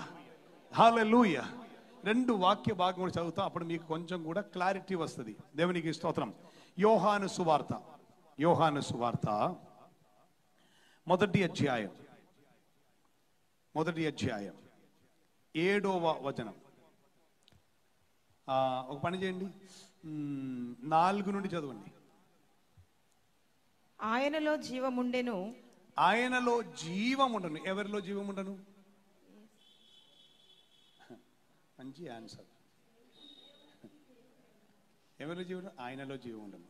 హల్లెలూయా. 2 వాక్య భాగం కూడా చదువుతా, అప్పుడు మీకు కొంచెం కూడా క్లారిటీ వస్తుంది. దేవునికి స్తోత్రం. యోహాను సువార్త, యోహాను సువార్త 1వ అధ్యాయం 7వ వచనం. ఒక పని చేయండి, 4 నుండి చదవండి.
ఆయనలో జీవముండెను.
ఆయనలో జీవముండను. ఎవరిలో జీవముండను? మంచి ఆన్సర్. ఎవరిలో జీవం? ఆయనలో జీవం ఉండను.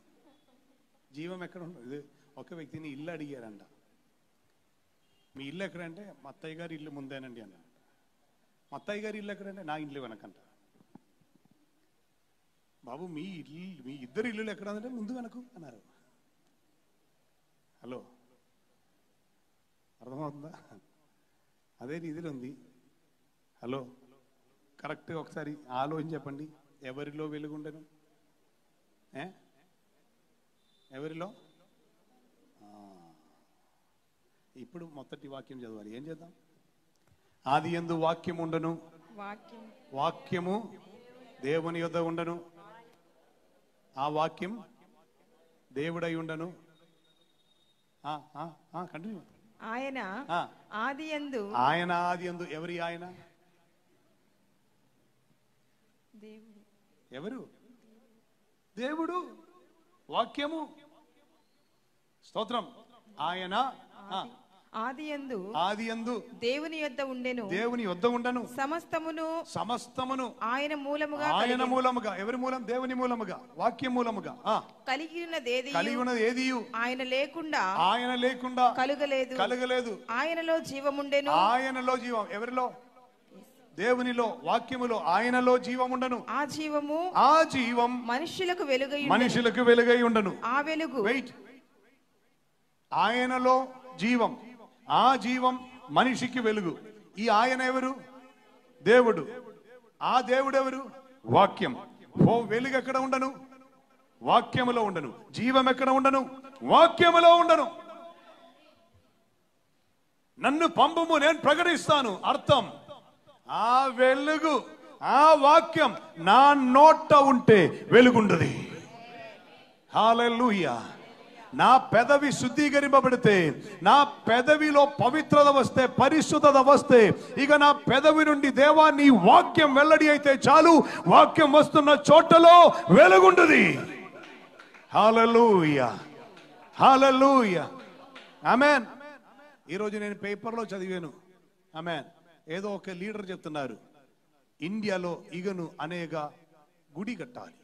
జీవం ఎక్కడ ఉండదు? ఇది ఒక వ్యక్తిని ఇల్లు అడిగారంట, మీ ఇల్లు ఎక్కడంటే మా అత్తయ్య గారి ఇల్లు ముందేనండి అన్నాడు. మా అత్తయ్య గారి ఇల్లు ఎక్కడంటే నా ఇల్లు వెనకంట. బాబు మీ ఇద్దరు ఇల్లులు ఎక్కడ ఉందంటే ముందు వెనకు అన్నారు. హలో, అర్థమవుతుందా? అదే రీతిలో ఉంది. హలో, కరెక్ట్గా ఒకసారి ఆలోచన చెప్పండి. ఎవరిలో వెలుగుండను? ఎవరిలో? ఇప్పుడు మొదటి వాక్యం చదవాలి. ఏం చేద్దాం? ఆది యందు వాక్యం ఉండను, వాక్యము దేవుని యొద్ద ఉండను, ఆ వాక్యం దేవుడై ఉండను. కంటిన్యూ.
ఆయన ఆది యందు,
ఆయన ఆది యందు. ఎవరి ఆయన? ఎవరు? దేవుడు, వాక్యము. స్తోత్రం. ఆయన
ఆది యందు,
ఆది యందు
దేవుని యొద్ద ఉండెను,
దేవుని యొద్ద ఉండను, సమస్తమును
ఆయన మూలముగా,
ఆయన మూలముగా. ఎవరి మూలం? దేవుని మూలముగా, వాక్యం మూలముగా. కలిగి ఉన్నది ఏదియు
ఆయన లేకుండా
కలుగలేదు.
ఆయనలో జీవముండెను.
ఆయనలో జీవం. ఎవరిలో? దేవునిలో, వాక్యములో. ఆయనలో జీవం ఉండను. ఆ జీవం
మనుషులకు
వెలుగై ఉండను.
ఆ వెలుగు,
వెయిట్, ఆయనలో జీవం, ఆ జీవం మనిషికి వెలుగు. ఈ ఆయన ఎవరు? దేవుడు. ఆ దేవుడు ఎవరు? వాక్యం. వెలుగు ఎక్కడ ఉండను? వాక్యములో ఉండను. జీవం ఎక్కడ ఉండను? వాక్యములో ఉండను. నన్ను పంపుము, నేను ప్రకటిస్తాను. అర్థం, ఆ వెలుగు, ఆ వాక్యం నా నోట ఉంటే వెలుగుండది. హల్లెలూయా. నా పెదవి శుద్ధీకరింపబడితే, నా పెదవిలో పవిత్రత వస్తే, పరిశుద్ధత వస్తే, ఇక నా పెదవి నుండి దేవా నీ వాక్యం వెల్లడి అయితే చాలు, వాక్యం వస్తున్న చోటలో వెలుగుండది. హల్లెలూయా, హల్లెలూయా, ఆమేన్. ఈరోజు నేను పేపర్లో చదివాను, ఆమేన్. ఏదో ఒక లీడర్ చెప్తున్నారు, ఇండియాలో ఇగను అనేక గుడి కట్టాలి.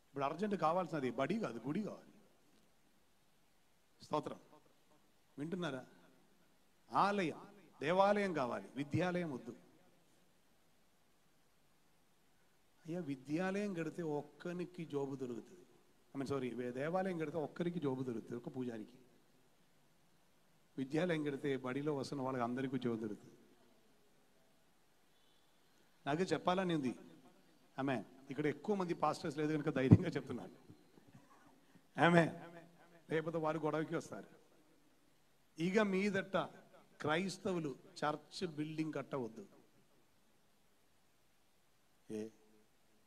ఇప్పుడు అర్జెంట్ కావాల్సినది బడి కాదు, గుడి కావాలి. స్తోత్రం. వింటున్నారా? ఆలయం, దేవాలయం కావాలి, విద్యాలయం వద్దు. అయ్యా, విద్యాలయం కడితే ఒక్కరికి జోబు దొరుకుతుంది. సారీ, దేవాలయం కడితే ఒక్కరికి జోబు దొరుకుతుంది, ఒక పూజారికి. విద్యాలయం కడితే బడిలో వస్తున్న వాళ్ళకి అందరికీ జోబు దొరుకుతుంది. నాకు చెప్పాలని ఉంది. ఆమె ఇక్కడ ఎక్కువ మంది పాస్టర్స్ లేదు కనుక ధైర్యంగా చెప్తున్నాను. ఆమె లేకపోతే వారు గొడవకి వస్తారు. ఇక మీదట క్రైస్తవులు చర్చ్ బిల్డింగ్ కట్టవద్దు.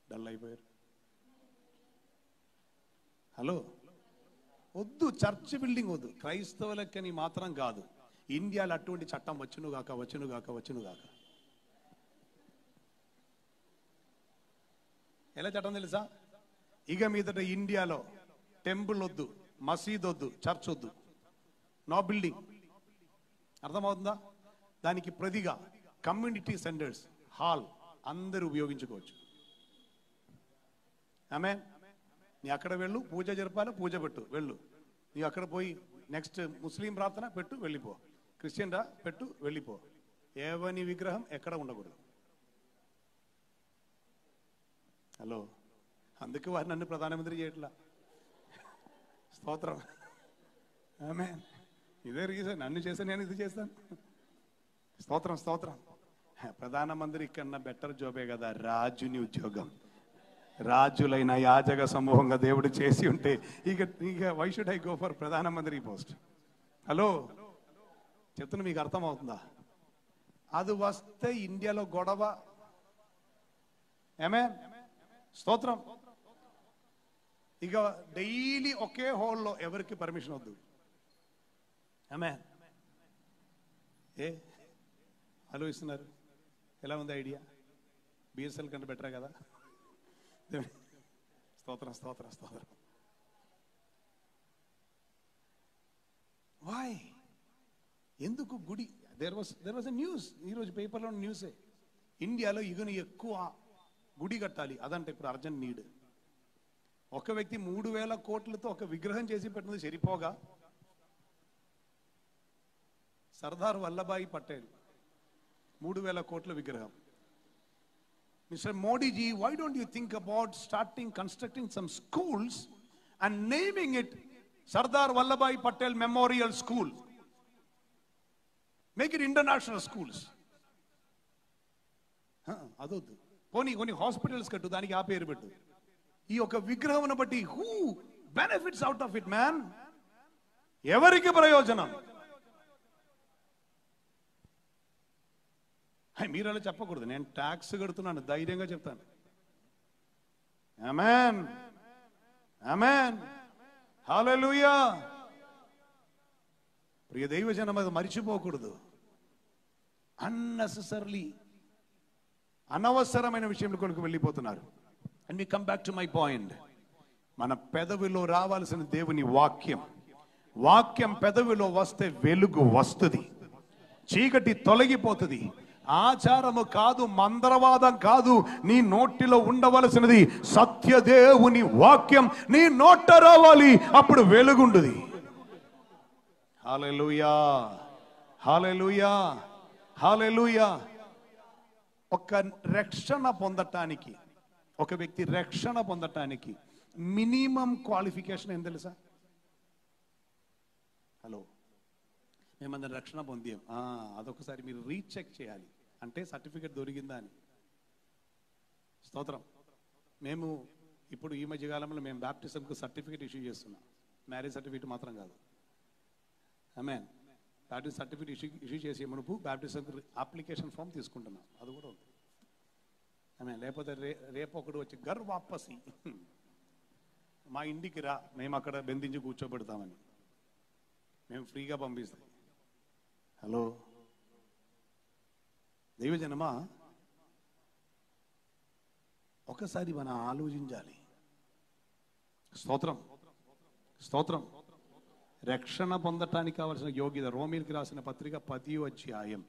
డల్ అయిపోయారు? హలో, వద్దు, చర్చ్ బిల్డింగ్ వద్దు. క్రైస్తవులకని మాత్రం కాదు, ఇండియాలో అటువంటి చట్టం వచ్చునుగాక. ఎలా చట్టం తెలుసా? ఇక మీదట ఇండియాలో టెంపుల్ వద్దు, మసీద్ వద్దు, చర్చ్ వద్దు, నో బిల్డింగ్. అర్థమవుతుందా? దానికి ప్రతిగా కమ్యూనిటీ సెంటర్స్, హాల్ అందరూ ఉపయోగించుకోవచ్చు. ఆమె నీ అక్కడ వెళ్ళు, పూజ జరపాలి, పూజ పెట్టు, వెళ్ళు. నీ అక్కడ పోయి నెక్స్ట్ ముస్లిం ప్రార్థన పెట్టు, వెళ్ళిపో. క్రిస్టియన్ రా, పెట్టు, వెళ్ళిపో. ఏవని విగ్రహం ఎక్కడ ఉండకూడదు. హలో, అందుకే వారు నన్ను ప్రధానమంత్రి చేయట్లా. స్తోత్రం. ఆమేన్. ఇదే రీజన్, నన్ను చేస్తే నేను ఇది చేస్తాను. స్తోత్రం స్తోత్రం. ప్రధానమంత్రి కన్నా బెటర్ జాబే కదా రాజుని ఉద్యోగం. రాజులైన యాజక సమూహంగా దేవుడు చేసి ఉంటే ఇక why should I go for ప్రధానమంత్రి పోస్ట్? హలో, చెప్తున్నా, మీకు అర్థమవుతుందా? అది వస్తే ఇండియాలో గొడవ. ఆమేన్, స్తోత్రం. ఇక డైలీ ఒకే హోల్లో ఎవరికి పర్మిషన్ వద్దు. ఆమేన్. ఆలోచిస్తున్నారు, ఎలా ఉంది ఐడియా? బిఎస్ఎల్ కంటే బెటరే కదా? స్తోత్రం స్తోత్రం స్తోత్రం. వై? ఎందుకు గుడి? దేర్ వాజ్ ఎ న్యూస్, ఈరోజు పేపర్లో న్యూసే, ఇండియాలో ఇగుని ఎక్కువ గుడి కట్టాలి, అదంటే ఇప్పుడు అర్జెంట్ నీడ్. ఒక వ్యక్తి 3,000 కోట్లతో ఒక విగ్రహం చేసి పెట్టినది సరిపోగా, సర్దార్ వల్లభాయ్ పటేల్ 3,000 కోట్ల విగ్రహం. Mr. Modi ji, why don't you think about constructing some schools and naming it Sardar Vallabhai Patel Memorial School? Make it international schools. అదొద్దు, కొన్ని హాస్పిటల్స్ కట్టు, దానికి ఆ పేరు పెట్టు. ఈ యొక్క విగ్రహం బట్టి who benefits out of it man? ఎవరికి ప్రయోజనం? మీరు అలా చెప్పకూడదు, నేను ట్యాక్స్ కడుతున్నాను, ధైర్యంగా చెప్తాను. ఆమేన్ ఆమేన్ హల్లెలూయా. ప్రియ దైవజనం, అది మరిచిపోకూడదు. అన్నెసెసర్లీ అనవసరమైన విషయంలో కొరకు వెళ్ళిపోతున్నారు. And we come back to my point. మన పెదవిలో రావాల్సిన దేవుని వాక్యం. వాక్యం పెదవిలో వస్తే వెలుగు వస్తుంది, చీకటి తొలగిపోతుంది. ఆచారము కాదు, మందరవాదం కాదు, నీ నోటిలో ఉండవలసినది సత్యదేవుని వాక్యం నీ నోట రావాలి, అప్పుడు వెలుగుండుది. హల్లెలూయా హల్లెలూయా హల్లెలూయా. ఒక రక్షణ పొందటానికి, ఒక వ్యక్తి రక్షణ పొందటానికి మినిమం క్వాలిఫికేషన్ ఏం తెలుసా? హలో, మేమందరం రక్షణ పొందాం, అదొకసారి మీరు రీచెక్ చేయాలి. అంటే సర్టిఫికెట్ దొరికిందా అని. స్తోత్రం. మేము ఇప్పుడు ఈ మధ్యకాలంలో మేము బ్యాప్టిజంకు సర్టిఫికెట్ ఇష్యూ చేస్తున్నాం. మ్యారేజ్ సర్టిఫికెట్ మాత్రం కాదు. ఆమేన్. బ్యాప్టిజం సర్టిఫికెట్ ఇష్యూ చేసే మునుపు బ్యాప్టిజంకు అప్లికేషన్ ఫామ్ తీసుకుంటున్నాం. అది కూడా ఉంది. ఆమేన్. లేకపోతే రేపు ఒకడు వచ్చి వాపసి మా ఇంటికి రా, మేము అక్కడ బెందించి కూర్చోబెడతామని మేము ఫ్రీగా పంపిస్తాం. హలో దైవజనమా, ఒకసారి మనం ఆలోచించాలి. స్తోత్రం స్తోత్రం. రక్షణ పొందటానికి కావలసిన యోగ్యత. రోమీయులకు రాసిన పత్రిక 10వ అధ్యాయం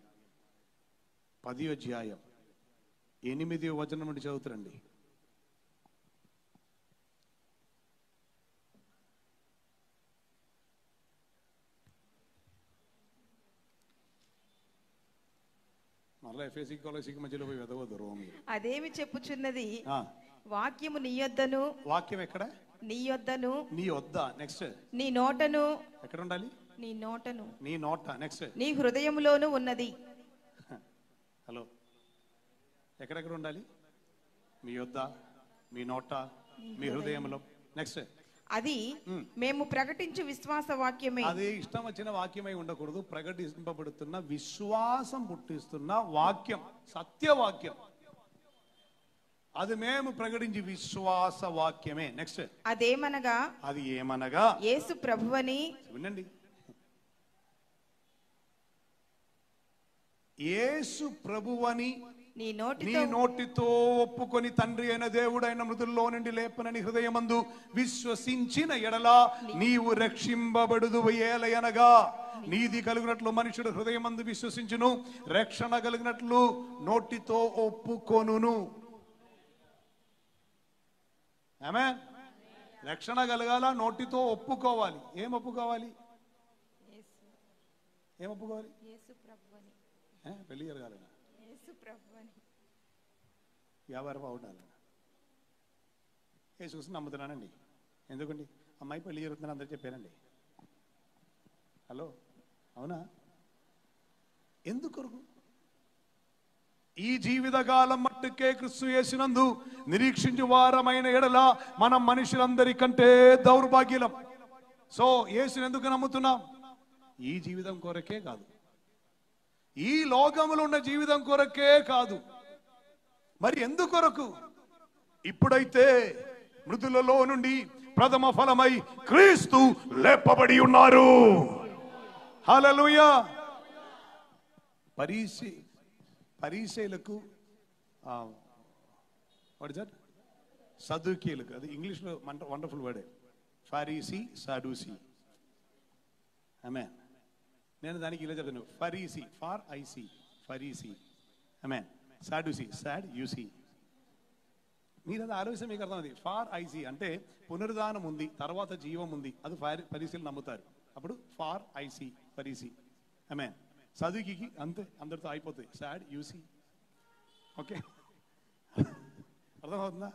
8వ వచనం నుండి చదువుతారండి. మళ్ళీ ఎఫ్ఎస్సి కాలేజీకి మధ్యలో పోయి వెదవద్దు. రోమీయులు
అదేమి చెప్పుచున్నది, వాక్యము నీ యొద్దను. వాక్యం ఎక్కడ? నీ యొద్దను. నీ వద్ద. నెక్స్ట్ నీ నోటను. ఎక్కడ ఉండాలి? నీ నోటను. నీ నోట. నెక్స్ట్ నీ హృదయములోను ఉన్నది. హలో, ఎక్కడెక్కడ ఉండాలి? మీ యొద్ద, మీ నోట, మీ హృదయంలో. నెక్స్ట్ అది మేము ప్రకటించు విశ్వాస వాక్యమే. అది ఇష్టం వచ్చిన వాక్యమై ఉండకూడదు. ప్రకటింపబడుతున్న, విశ్వాసం పుట్టిస్తున్న వాక్యం, సత్యవాక్యం. అది మేము ప్రకటించి విశ్వాస వాక్యమే. నెక్స్ట్ అదేమనగా, అది ఏమనగా యేసు ప్రభువని. వినండి, యేసు ప్రభువని నీ నోటితో ఒప్పుకొని తండ్రి అయిన దేవుడైన మృతుల్లో నుండి లేపనని హృదయమందు విశ్వసించిన ఎడలా నీవు రక్షింపబడుదు. ఏలయనగా నీతి కలిగినట్లు మనుషుడు హృదయమందు విశ్వసించును, రక్షణ కలిగినట్లు నోటితో ఒప్పుకొనును. ఆమేన్. రక్షణ కలగాల, నోటితో ఒప్పుకోవాలి. ఏం ఒప్పుకోవాలి? ఏం ఒప్పుకోవాలి? పెళ్లి జరగాలన్నా, వ్యాపారం అవుతాను, చూసి నమ్ముతున్నానండి. ఎందుకండి? అమ్మాయి పెళ్లి జరుగుతుందని అందరూ చెప్పానండి. హలో,
అవునా? ఎందుకొరకు? ఈ జీవితకాలం మట్టుకే క్రీస్తు యేసునందు నిరీక్షించు వారమైన ఎడల మనం మనుషులందరికంటే దౌర్భాగ్యులం. సో యేసుని ఎందుకు నమ్ముతున్నాం? ఈ జీవితం కొరకే కాదు, ఈ లోకములో ఉన్న జీవితం కొరకే కాదు. మరి ఎందుకొరకు? ఇప్పుడైతే మృతులలో నుండి ప్రథమ ఫలమై క్రీస్తు లేపబడి ఉన్నారు. హల్లెలూయా. పరిసయ్యులకు సదుకీయులకు, అది ఇంగ్లీష్లో వండర్ఫుల్ వర్డే, ఫరీసీ సాడూసీ. ఆమేన్. నేను దానికి ఇలా చెప్తాను, ఫరీసీ ఫార్ ఐసీ, ఫరీసీ. ఆమేన్. సాడూసీ సాడ్ యూసీ. మీరు అది ఆలోచన మీకు అర్థం. ఫార్ ఐసీ అంటే పునరుద్ధానం ఉంది, తర్వాత జీవం ఉంది, అది ఫరీసీలు నమ్ముతారు. అప్పుడు ఫార్ ఐసీ ఫరీసీ. ఆమేన్. సదుకీకి అంతే, అందరితో అయిపోతాయి. Sad UC. ఓకే, అర్థమవుతుందా?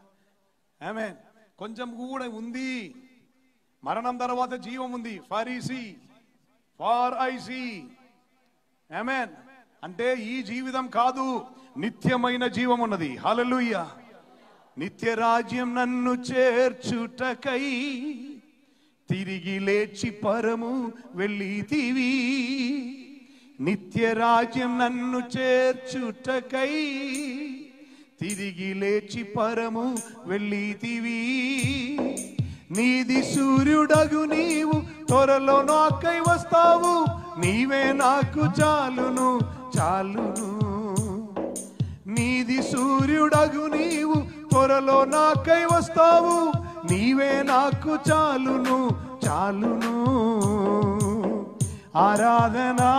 ఆమేన్. కొంచెం కూడా ఉంది, మరణం తర్వాత జీవం ఉంది, ఫరీసీ ఫార్ ఐసీ. ఆమేన్. అంటే ఈ జీవితం కాదు, నిత్యమైన జీవం ఉన్నది. హల్లెలూయా. నిత్య రాజ్యం నన్ను చేర్చుటకై తిరిగి లేచి పరము వెళ్ళితివి. నిత్య రాజ్యం నన్ను చేర్చుటకై తిరిగి లేచి పరము వెళ్ళితివి. నీది సూర్యుడగు నీవు త్వరలో నాకై వస్తావు, నీవే నాకు చాలును చాలును. నీది సూర్యుడగు నీవు త్వరలో నాకై వస్తావు, నీవే నాకు చాలును చాలును. ఆరాధనా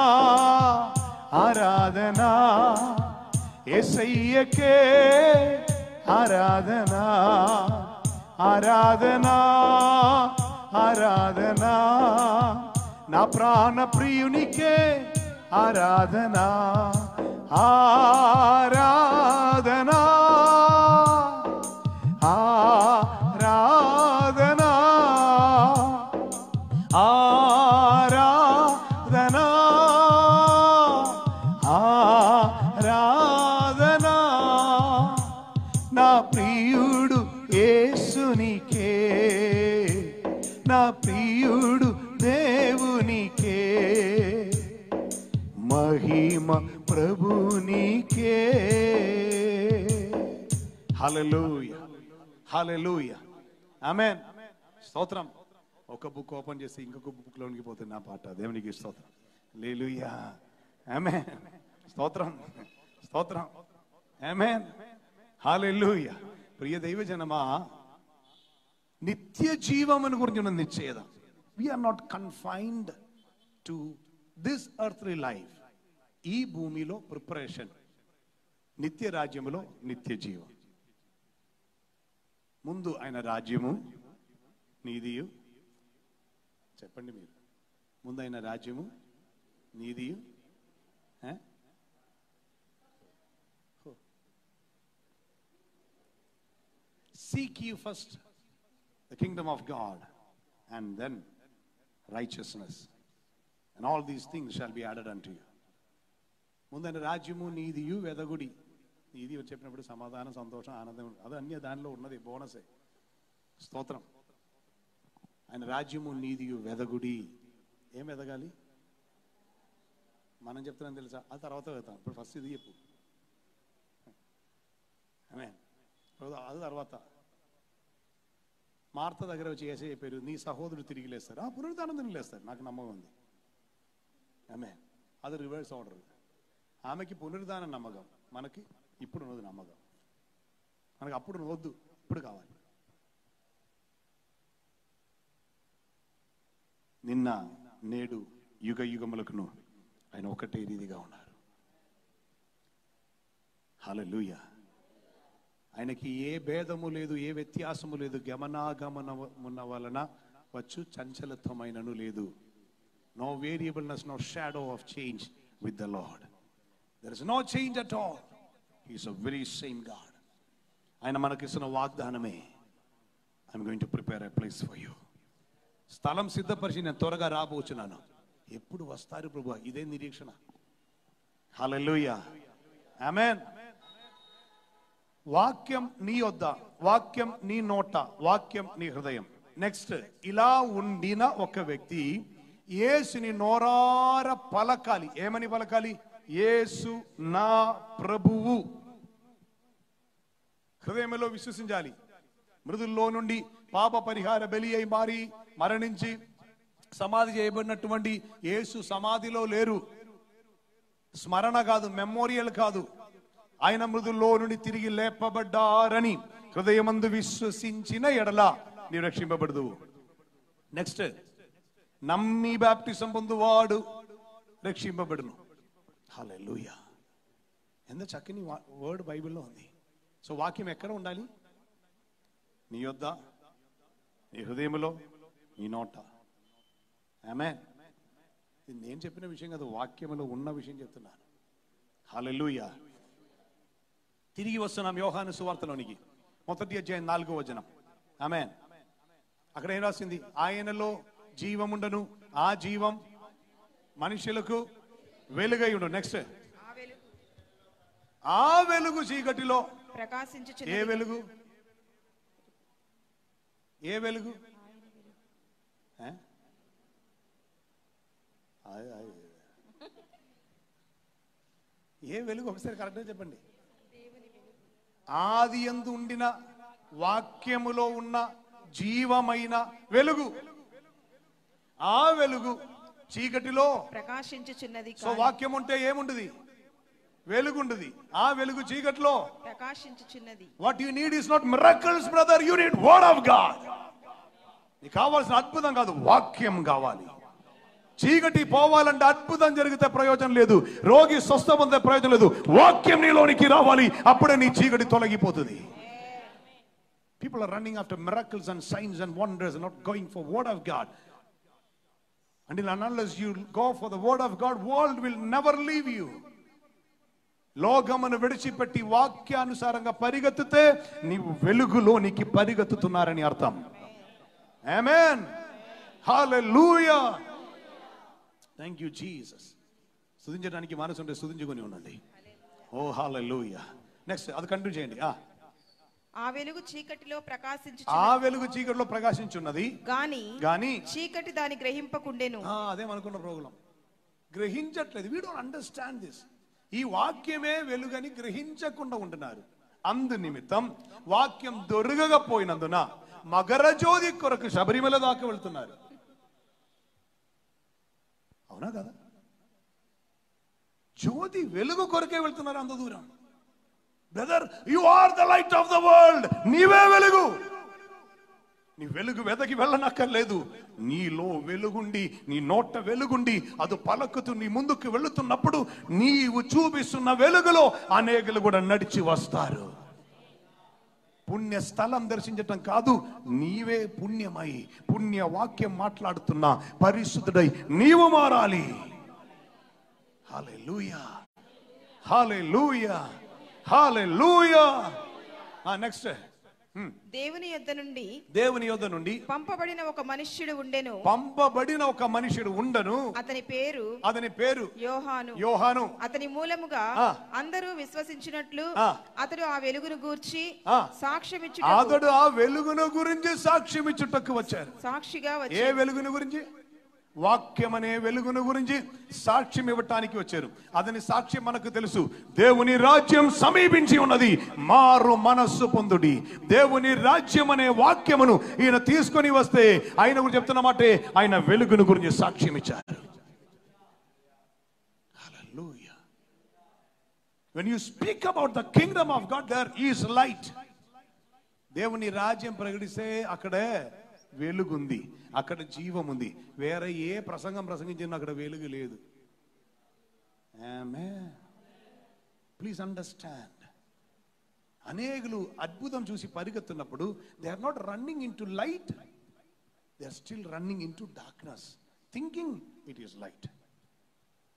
ఆరాధనా యేసయ్యకే ఆరాధనా ఆరాధనా ఆరాధనా నా ప్రాణ ప్రియునికే ఆరాధనా ఆరాధనా ఆరాధనా ఆరాధనా ఆరాధనా నా ప్రియుడు యేసునికే, నా ప్రియుడు దేవునికే, మహిమ ప్రభునికే. హల్లెలూయా హల్లెలూయా. ఆమేన్. స్తోత్రం. ఒక బుక్ ఓపెన్ చేసి ఇంకొక బుక్ లోనికి పోతుంది నా పాట. దేవునికి స్తోత్రం. హల్లెలూయా. ఆమేన్. స్తోత్రం స్తోత్రం. ఆమేన్. హల్లెలూయా. ప్రియ దైవజనమా, నిత్య జీవమును గురించి ఉన్న నిశ్చయత. We are not confined to this earthly life. ఈ భూమిలో ప్రిపరేషన్, నిత్య రాజ్యములో నిత్య జీవం. ముందు ఆయన రాజ్యము నీతియు, చెప్పండి మీరు, ముందు ఆయన రాజ్యము నీతియు. Seek ye first the kingdom of God and then righteousness, and all these things shall be added unto you. ముందైన రాజ్యము నీతియు వెదగుడి. నీతి చెప్పినప్పుడు సమాధానం, సంతోషం, ఆనందం, అది అన్ని దానిలో ఉన్నది, బోనసే. స్తోత్రం. ఆయన రాజ్యము నీతియు వెదగుడి. ఏం ఎదగాలి? మనం చెప్తున్నాం తెలుసా? అది తర్వాత వెళ్తాం. ఇప్పుడు ఫస్ట్ ఇది చెప్పు. అది తర్వాత మార్త దగ్గర వచ్చి ఏసే చెప్పారు, నీ సహోదరుడు తిరిగి లేస్తారు. ఆ పునరుద్ధానం తిరిగి లేస్తారు, నాకు నమ్మకం ఉంది. ఆమేన్. అది రివర్స్ ఆర్డర్. ఆమెకి పునరుద్ధానం నమ్మకం, మనకి ఇప్పుడు ఉన్నది నమ్మకం. మనకి అప్పుడు వద్దు, ఇప్పుడు కావాలి. నిన్న నేడు యుగ యుగములకును ఆయన ఒకటే రీతిగా ఉన్నారు. హల్లెలూయా. ఆయనకి ఏ భేదము లేదు, ఏ వ్యత్యాసము లేదు. గమనాగమనమున్న వలన వచ్చు చంచలత్వమైనను లేదు. No variableness, no shadow of change with the Lord. There is no change at all. He is a very same God. ఆయన మనకిస్తున్న వాగ్దానమే, I'm going to prepare a place for you. స్థలం సిద్ధపరిచి నేను త్వరగా రాబోచున్నాను. ఎప్పుడు వస్తారు ప్రభు, ఇదే నిరీక్షణ. హల్లెలూయా, ఆమేన్. వాక్యం నీ యొద్ద, వాక్యం నీ నోట, వాక్యం నీ హృదయం. నెక్స్ట్, ఇలా ఉండిన ఒక వ్యక్తి యేసుని నోరార పలకాలి. ఏమని పలకాలి? యేసు నా ప్రభువు. హృదయంలో విశ్వసించాలి. మృదుల్లో నుండి పాప పరిహార బలి అయి మారి మరణించి సమాధి చేయబడినటువంటి యేసు సమాధిలో లేరు. స్మరణ కాదు, మెమోరియల్ కాదు. ఆయన మృదుల్లో నుండి తిరిగి లేపబడ్డారని హృదయమందు విశ్వసించిన ఎడల నీవు రక్షింపబడదు. నెక్స్ట్, నమ్మి బాప్టిజం పొందువాడు రక్షింపబడును. హల్లెలూయా. ఎంత చక్కని వర్డ్ బైబిల్లో ఉంది. సో వాక్యం ఎక్కడ ఉండాలి? నీ యొద్ద, నీ హృదయంలో, నీ నోట. ఆమేన్. ఇది నేను చెప్పిన విషయం కాదు, వాక్యంలో ఉన్న విషయం చెప్తున్నాను. హల్లెలూయా. తిరిగి వస్తున్నాం యోహాను సువార్తలోనికి. మొదటి అధ్యాయం 4వ వచనం. ఆమేన్. అక్కడ ఏం రాసింది? ఆయనలో జీవముండను, ఆ జీవం మనుషులకు వెలుగై ఉండు. నెక్స్ట్, ఆ వెలుగు చీకటిలో
ప్రకాశించుచున్నది.
ఏ వెలుగు? ఏ వెలుగు? ఏ వెలుగు? ఒకసారి కరెక్ట్గా చెప్పండి. ఆది యందు ఉండిన వాక్యములో ఉన్న జీవమైన వెలుగు. ఆ వెలుగు చీకటిలో
ప్రకాశించుచున్నది.
సో వాక్యం ఉంటే ఏముండదు? వెలుగుండది. ఆ వెలుగు చీకటిలో
ప్రకాశించుచున్నది.
What you need is not miracles brother, you need word of God. నీకు కావాల్సిన అద్భుతం కాదు, వాక్యం కావాలి. చీకటి పోవాలంటే అద్భుతం జరిగితే ప్రయోజనం లేదు, రోగి స్వస్థ పొందే ప్రయోజనం లేదు. వాక్యం నీలోనికి రావాలి, అప్పుడే నీ చీకటి తొలగిపోతుంది. People are running after miracles and signs and wonders and not going for word of God. Until unless you go for the word of God, world will never leave you. లోకమును విడిచిపెట్టి వాక్యానుసారంగా పరిగెత్తితే నీవు వెలుగులోనికి పరిగెత్తుతున్నారని అర్థం. ఆమేన్. హల్లెలూయా. Thank you Jesus. స్తుతించడానికి మనసు ఉంటే స్తుతించుకొని ఉండండి. ఓ హల్లెలూయా. నెక్స్ట్, అది కంటిన్యూ చేయండి.
ఆ వెలుగు చీకటిలో
ఆ వెలుగు చీకటిలో ప్రకాశించున్నది గాని
చీకటి దాన్ని గ్రహింపకుండెను.
అదే మనకున్న ప్రాబ్లం, గ్రహించట్లేదు. We don't understand this. ఈ వాక్యమే వెలుగని గ్రహించకుండా ఉంటున్నారు. అందు నిమిత్తం వాక్యం దొరకకపోయినందున మగరజ్యోతి కొరకు శబరిమల దాకా వెళ్తున్నారు. అవునా కదా? జ్యోతి వెలుగు కొరకే వెళ్తున్నారు అంత దూరం. Brother, you are the light of the world. నీవే వెలుగు. నీ వెలుగు వెదకి వెళ్ళనక్కర్లేదు. నీలో వెలుగుండి, నీ నోట వెలుగుండి, అది పలుకుతూ నీ ముందుకు వెళుతున్నప్పుడు నీవు చూపిస్తున్న వెలుగులో అనేకులు కూడా నడిచి వస్తారు. పుణ్య స్థలం దర్శించటం కాదు, నీవే పుణ్యమై పుణ్య వాక్యం మాట్లాడుతున్నా పరిశుద్ధుడై నీవు మారాలి. హల్లెలూయా, హల్లెలూయా, హల్లెలూయా. నెక్స్ట్,
దేవుని యొద్ద నుండి పంపబడిన ఒక మనుష్యుడు ఉండెను. అతని పేరు యోహాను. అతని మూలముగా అందరూ విశ్వసించినట్లు అతడు ఆ వెలుగును గూర్చి సాక్ష్యమిచ్చుటకు వచ్చారు. సాక్షిగా వచ్చారు. ఏ వెలుగును గురించి? వాక్యం అనే వెలుగును గురించి సాక్ష్యం ఇవ్వటానికి వచ్చారు. అతని సాక్ష్యం మనకు తెలుసు. దేవుని రాజ్యం సమీపించి ఉన్నది, మారు మనస్సు పొందుడి. దేవుని రాజ్యం అనే వాక్యమును ఈయన తీసుకొని వస్తే ఆయన గురించి చెప్తున్నమాటే ఆయన వెలుగును గురించి సాక్ష్యం ఇచ్చారు. Hallelujah. When you speak about the kingdom of God, there is light. దేవుని రాజ్యం ప్రకటిస్తే అక్కడే వెలుగుంది, అక్కడ జీవం ఉంది. వేరే ఏ ప్రసంగం ప్రసంగించినా అక్కడ వెలుగు లేదు. ఆమేన్. Please understand. అనేకులు అద్భుతం చూసి పరిగెత్తున్నప్పుడు they are not running into light, they are still running into darkness, thinking it is light.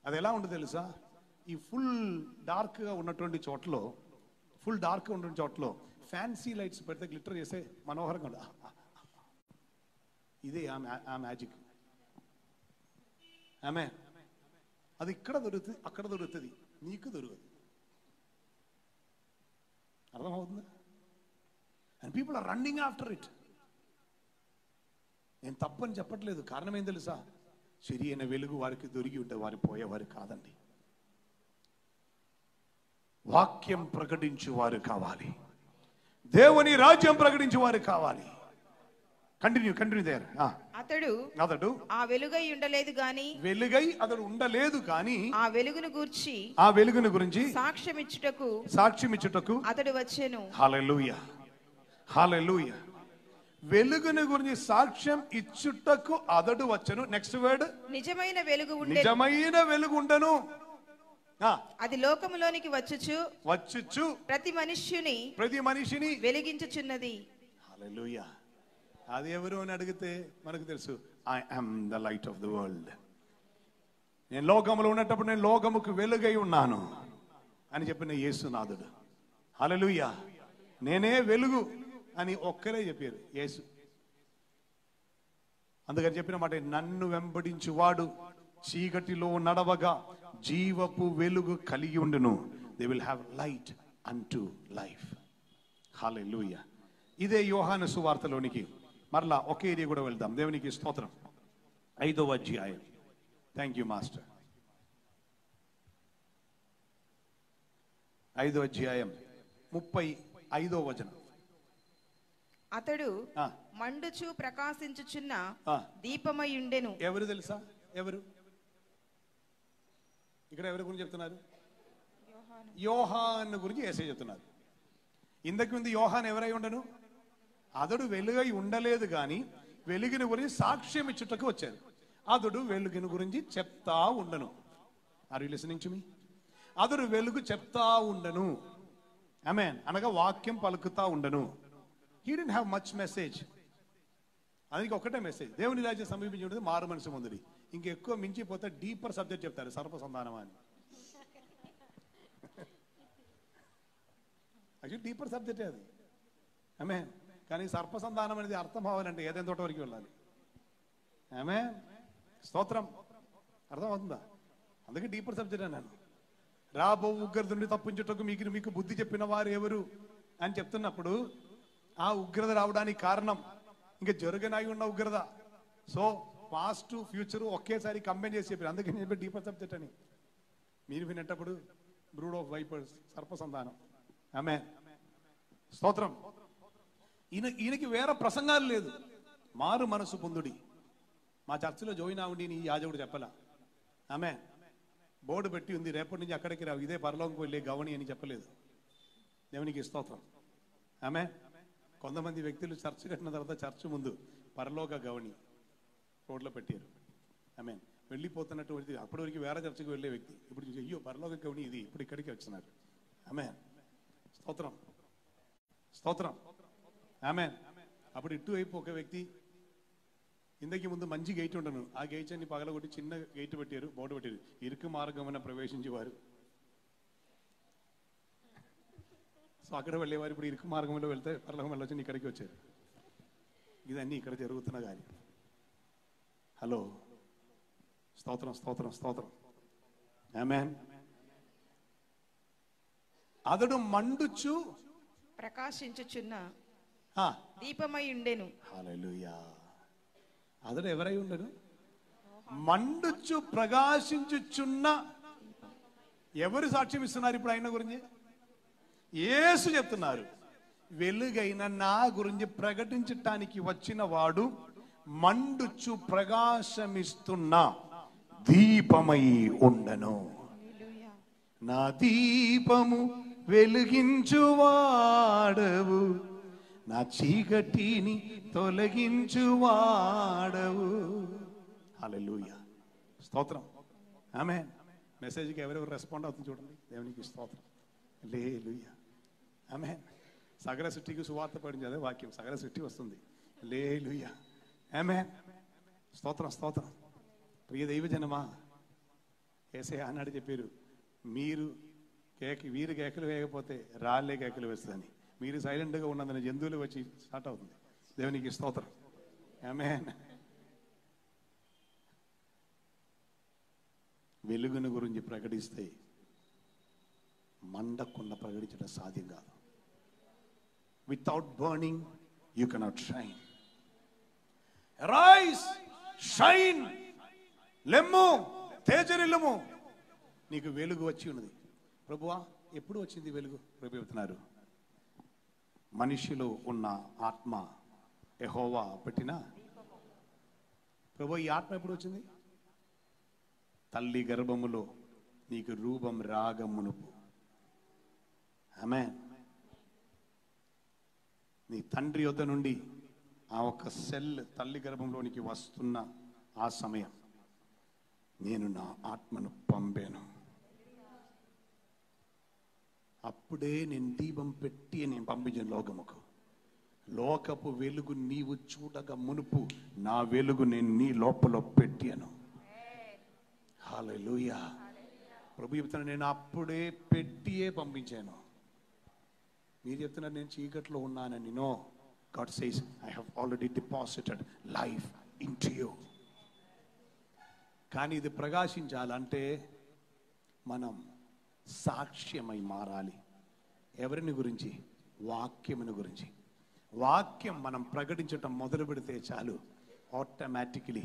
అది ఎలా ఉంటుంది తెలుసా? ఈ ఫుల్ డార్క్గా ఉన్నటువంటి చోట్ల, ఫుల్ డార్క్గా ఉన్నటువంటి చోట్ల ఫ్యాన్సీ లైట్స్ పెడితే గ్లిటర్ చేస్తే మనోహరంగా ఉంటుంది. ఇదే ఆ మ్యాజిక్.
ఆమె అది ఇక్కడ దొరుకుతుంది, అక్కడ దొరుకుతుంది, నీకు దొరకదు. అర్థమవుతుందా? And people are running after it. నేను తప్పని చెప్పట్లేదు, కారణం ఏం తెలుసా? సరి అయిన వెలుగు వారికి దొరికి ఉంటే వారు పోయేవారు కాదండి. వాక్యం ప్రకటించు వారు కావాలి, దేవుని రాజ్యం ప్రకటించు వారు కావాలి. Continue there. అతడు
ఆ వెలుగై ఉండలేదు గాని,
వెలుగై అతడు ఉండలేదు కానీ
ఆ వెలుగును గురించి
సాక్ష్యమిచ్చుటకు
అతడు వచ్చెను.
హల్లెలూయా, హల్లెలూయా. వెలుగును గురించి సాక్ష్యం ఇచ్చుటకు అతడు వచ్చెను. నెక్స్ట్ వర్డ్,
నిజమైన
వెలుగు ఉండెను.
అది లోకములోనికి వచ్చుచు ప్రతి మనిషిని వెలిగించుచున్నది.
హల్లెలూయా. అది ఎవరు అని అడిగితే మనకు తెలుసు, I am the light of the world. నేను లోకములో ఉన్నప్పుడు నేను లోకముకు వెలుగై ఉన్నాను అని చెప్పిన యేసునాథుడు. హల్లెలూయా. నేనే వెలుగు అని ఒక్కరే చెప్పారు, యేసు. అందుకని చెప్పిన మాట, నన్ను వెంబడించువాడు చీకటిలో నడవగా జీవపు వెలుగు కలిగి ఉండును. They will have light unto life. హల్లెలూయా. ఇదే యోహాను సువార్తలోనికి మరలా ఒకే ఏరియా కూడా వెళ్దాం. దేవునికి స్తోత్రం. 5వ అధ్యాయం. Thank you master. 5వ అధ్యాయం 35వ వచనం.
అతడు మండుచు ప్రకాశించుచున్న దీపమై ఉండెను.
ఎవరు తెలుసా? ఎవరు ఇక్కడ ఎవరి గురించి చెప్తున్నారు? యోహాను గురించి యేసయ్య చెప్తున్నారు. ఇంతకు ముందు యోహాను ఎవరై ఉండను? అతడు వెలుగై ఉండలేదు కానీ వెలుగుని గురించి సాక్ష్యం ఇచ్చుటకు వచ్చారు. అతడు వెలుగుని గురించి చెప్తా ఉండను. Are you listening to me? అతడు వెలుగు చెప్తా ఉండను. ఆమేన్. అనగా వాక్యం పలుకుతా ఉండను. He didn't have much message. అందుకే ఒకటే మెసేజ్, దేవుని రాజ్యం సమీపించి ఉంటుంది, మారు మనసు ముందుడి. ఇంకెక్కువ మించిపోతే డీపర్ సబ్జెక్ట్ చెప్తారు, సర్పసంధానం అని. యాక్చువల్లీ డీపర్ సబ్జెక్టే అది. ఆమేన్. కానీ సర్పసంధానం అనేది అర్థం అవ్వాలంటే ఏదైనా తోట వరకు వెళ్ళాలి. ఆమేన్. స్తోత్రం. అర్థం అవుతుందా? అందుకే డీపర్ సబ్జెక్ట్ అన్నాను. రాబో ఉగ్రత నుండి తప్పించుటకు మీకు బుద్ధి చెప్పిన వారు ఎవరు అని చెప్తున్నప్పుడు, ఆ ఉగ్రత రావడానికి కారణం ఇంకా జరగనాయి ఉన్న ఉగ్రత. సో పాస్ట్ ఫ్యూచర్ ఒకేసారి కంబైన్ చేసి చెప్పారు. అందుకే నేను డీపర్ సబ్జెక్ట్ అని. మీరు వినేటప్పుడు బ్రూడ్ ఆఫ్ వైపర్స్, సర్పసంధానం. ఆమేన్. స్తోత్రం. ఈయనకి వేరే ప్రసంగాలు లేదు. మారు మనసు పొందుడి. మా చర్చిలో జాయిన్ అవ్వండి నీ యాజకుడు చెప్పలా. ఆమె బోర్డు పెట్టి ఉంది, రేపటి నుంచి అక్కడికి రావు, ఇదే పరలోకి వెళ్ళే గవని అని చెప్పలేదు. దేవునికి స్తోత్రం. ఆమె కొంతమంది వ్యక్తులు చర్చ్ కట్టిన తర్వాత చర్చ్ ముందు పరలోక గవని రోడ్లో పెట్టారు. ఆమె వెళ్ళిపోతున్నటువంటి అప్పటి వరకు వేరే చర్చకు వెళ్ళే వ్యక్తి ఇప్పుడు అయ్యో పరలోక గవని ఇది, ఇప్పుడు ఇక్కడికి వచ్చినారు. ఆమె స్తోత్రం, స్తోత్రం. ఆమె అప్పుడు ఇటువైపు ఒక వ్యక్తి, ఇందకి ముందు మంచి గేట్ ఉండను, ఆ గేట్ అన్ని పగలగొట్టి చిన్న గేట్ పెట్టారు, బోర్డు పెట్టారు, ఇరుకు మార్గమున ప్రవేశించేవారు. సో అక్కడ వెళ్ళేవారు ఇప్పుడు ఇరుకు మార్గంలో వెళ్తే పరలోకం వెళ్ళొచ్చి ఇక్కడికి వచ్చారు. ఇదన్నీ ఇక్కడ జరుగుతున్న కానీ. హలో, స్తోత్రం, స్తోత్రం, స్తోత్రం. ఆమేన్. అతడు మండుచు
ప్రకాశించుచున్న దీపమై ఉండెను.
హల్లెలూయా. అతడు ఎవరై ఉండను? మండుచు ప్రకాశించుచున్న. ఎవరు సాక్ష్యం ఇస్తున్నారు ఇప్పుడు ఆయన గురించి? యేసు చెప్తున్నారు. వెలుగైన నా గురించి ప్రకటించటానికి వచ్చిన వాడు మండుచు ప్రకాశమిస్తున్న దీపమై ఉండను. నా దీపము వెలిగించువాడవు, నా చీకటిని తొలగించువాడవు. హల్లెలూయా. స్తోత్రం. ఆమేన్. మెసేజ్కి ఎవరెవరు రెస్పాండ్ అవుతుంది చూడండి. దేవునికి స్తోత్రం. హల్లెలూయా. ఆమేన్. సకల సృష్టికి సువార్త పడింది అదే వాక్యం, సకల సృష్టి వస్తుంది. హల్లెలూయా. ఆమేన్. స్తోత్రం, స్తోత్రం. ప్రియ దైవజనమా, యేసయ్య అన్నాడు చెప్పారు, వీరు కేకలు వేయకపోతే రాళ్ళే కేకలు వేస్తుందని. మీరు సైలెంట్గా ఉన్నదని జంతువులు వచ్చి స్టార్ట్ అవుతుంది. దేవునికి స్తోత్రం. ఆమేన్. వెలుగును గురించి ప్రకటిస్తే మండకుండా ప్రకటించడం సాధ్యం కాదు. Without burning you cannot shine. Rice, shine, లెమ్ము, తేజరిల్లుము, నీకు వెలుగు వచ్చి ఉన్నది. ప్రభువా ఎప్పుడు వచ్చింది వెలుగు? ప్రభు చెబుతున్నారు, మనిషిలో ఉన్న ఆత్మ యెహోవా పెట్టిన. ప్రభు ఈ ఆత్మ ఎప్పుడు వచ్చింది? తల్లి గర్భములో నీకు రూపం రాగమునుపు. ఆమేన్. నీ తండ్రి యొద్ద నుండి ఆ ఒక్క సెల్ తల్లి గర్భంలోనికి వస్తున్న ఆ సమయం నేను నా ఆత్మను పంపాను. అప్పుడే నేను దీపం పెట్టి నేను పంపించాను లోకముకు. లోకపు వెలుగు నీవు చూడగా మునుపు నా వెలుగు నేను నీ లోపల పెట్టాను. హల్లెలూయా. ప్రభు చెప్తున్నా, నేను అప్పుడే పెట్టియే పంపించాను. మీరు చెప్తున్నారు నేను చీకట్లో ఉన్నానని. No, God says I have already deposited life into you. కానీ ఇది ప్రకాశించాలంటే మనం సాక్ష్యమై మారాలి. ఎవరిని గురించి? వాక్యముని గురించి. వాక్యం మనం ప్రకటించటం మొదలు పెడితే చాలు, ఆటోమేటికలీ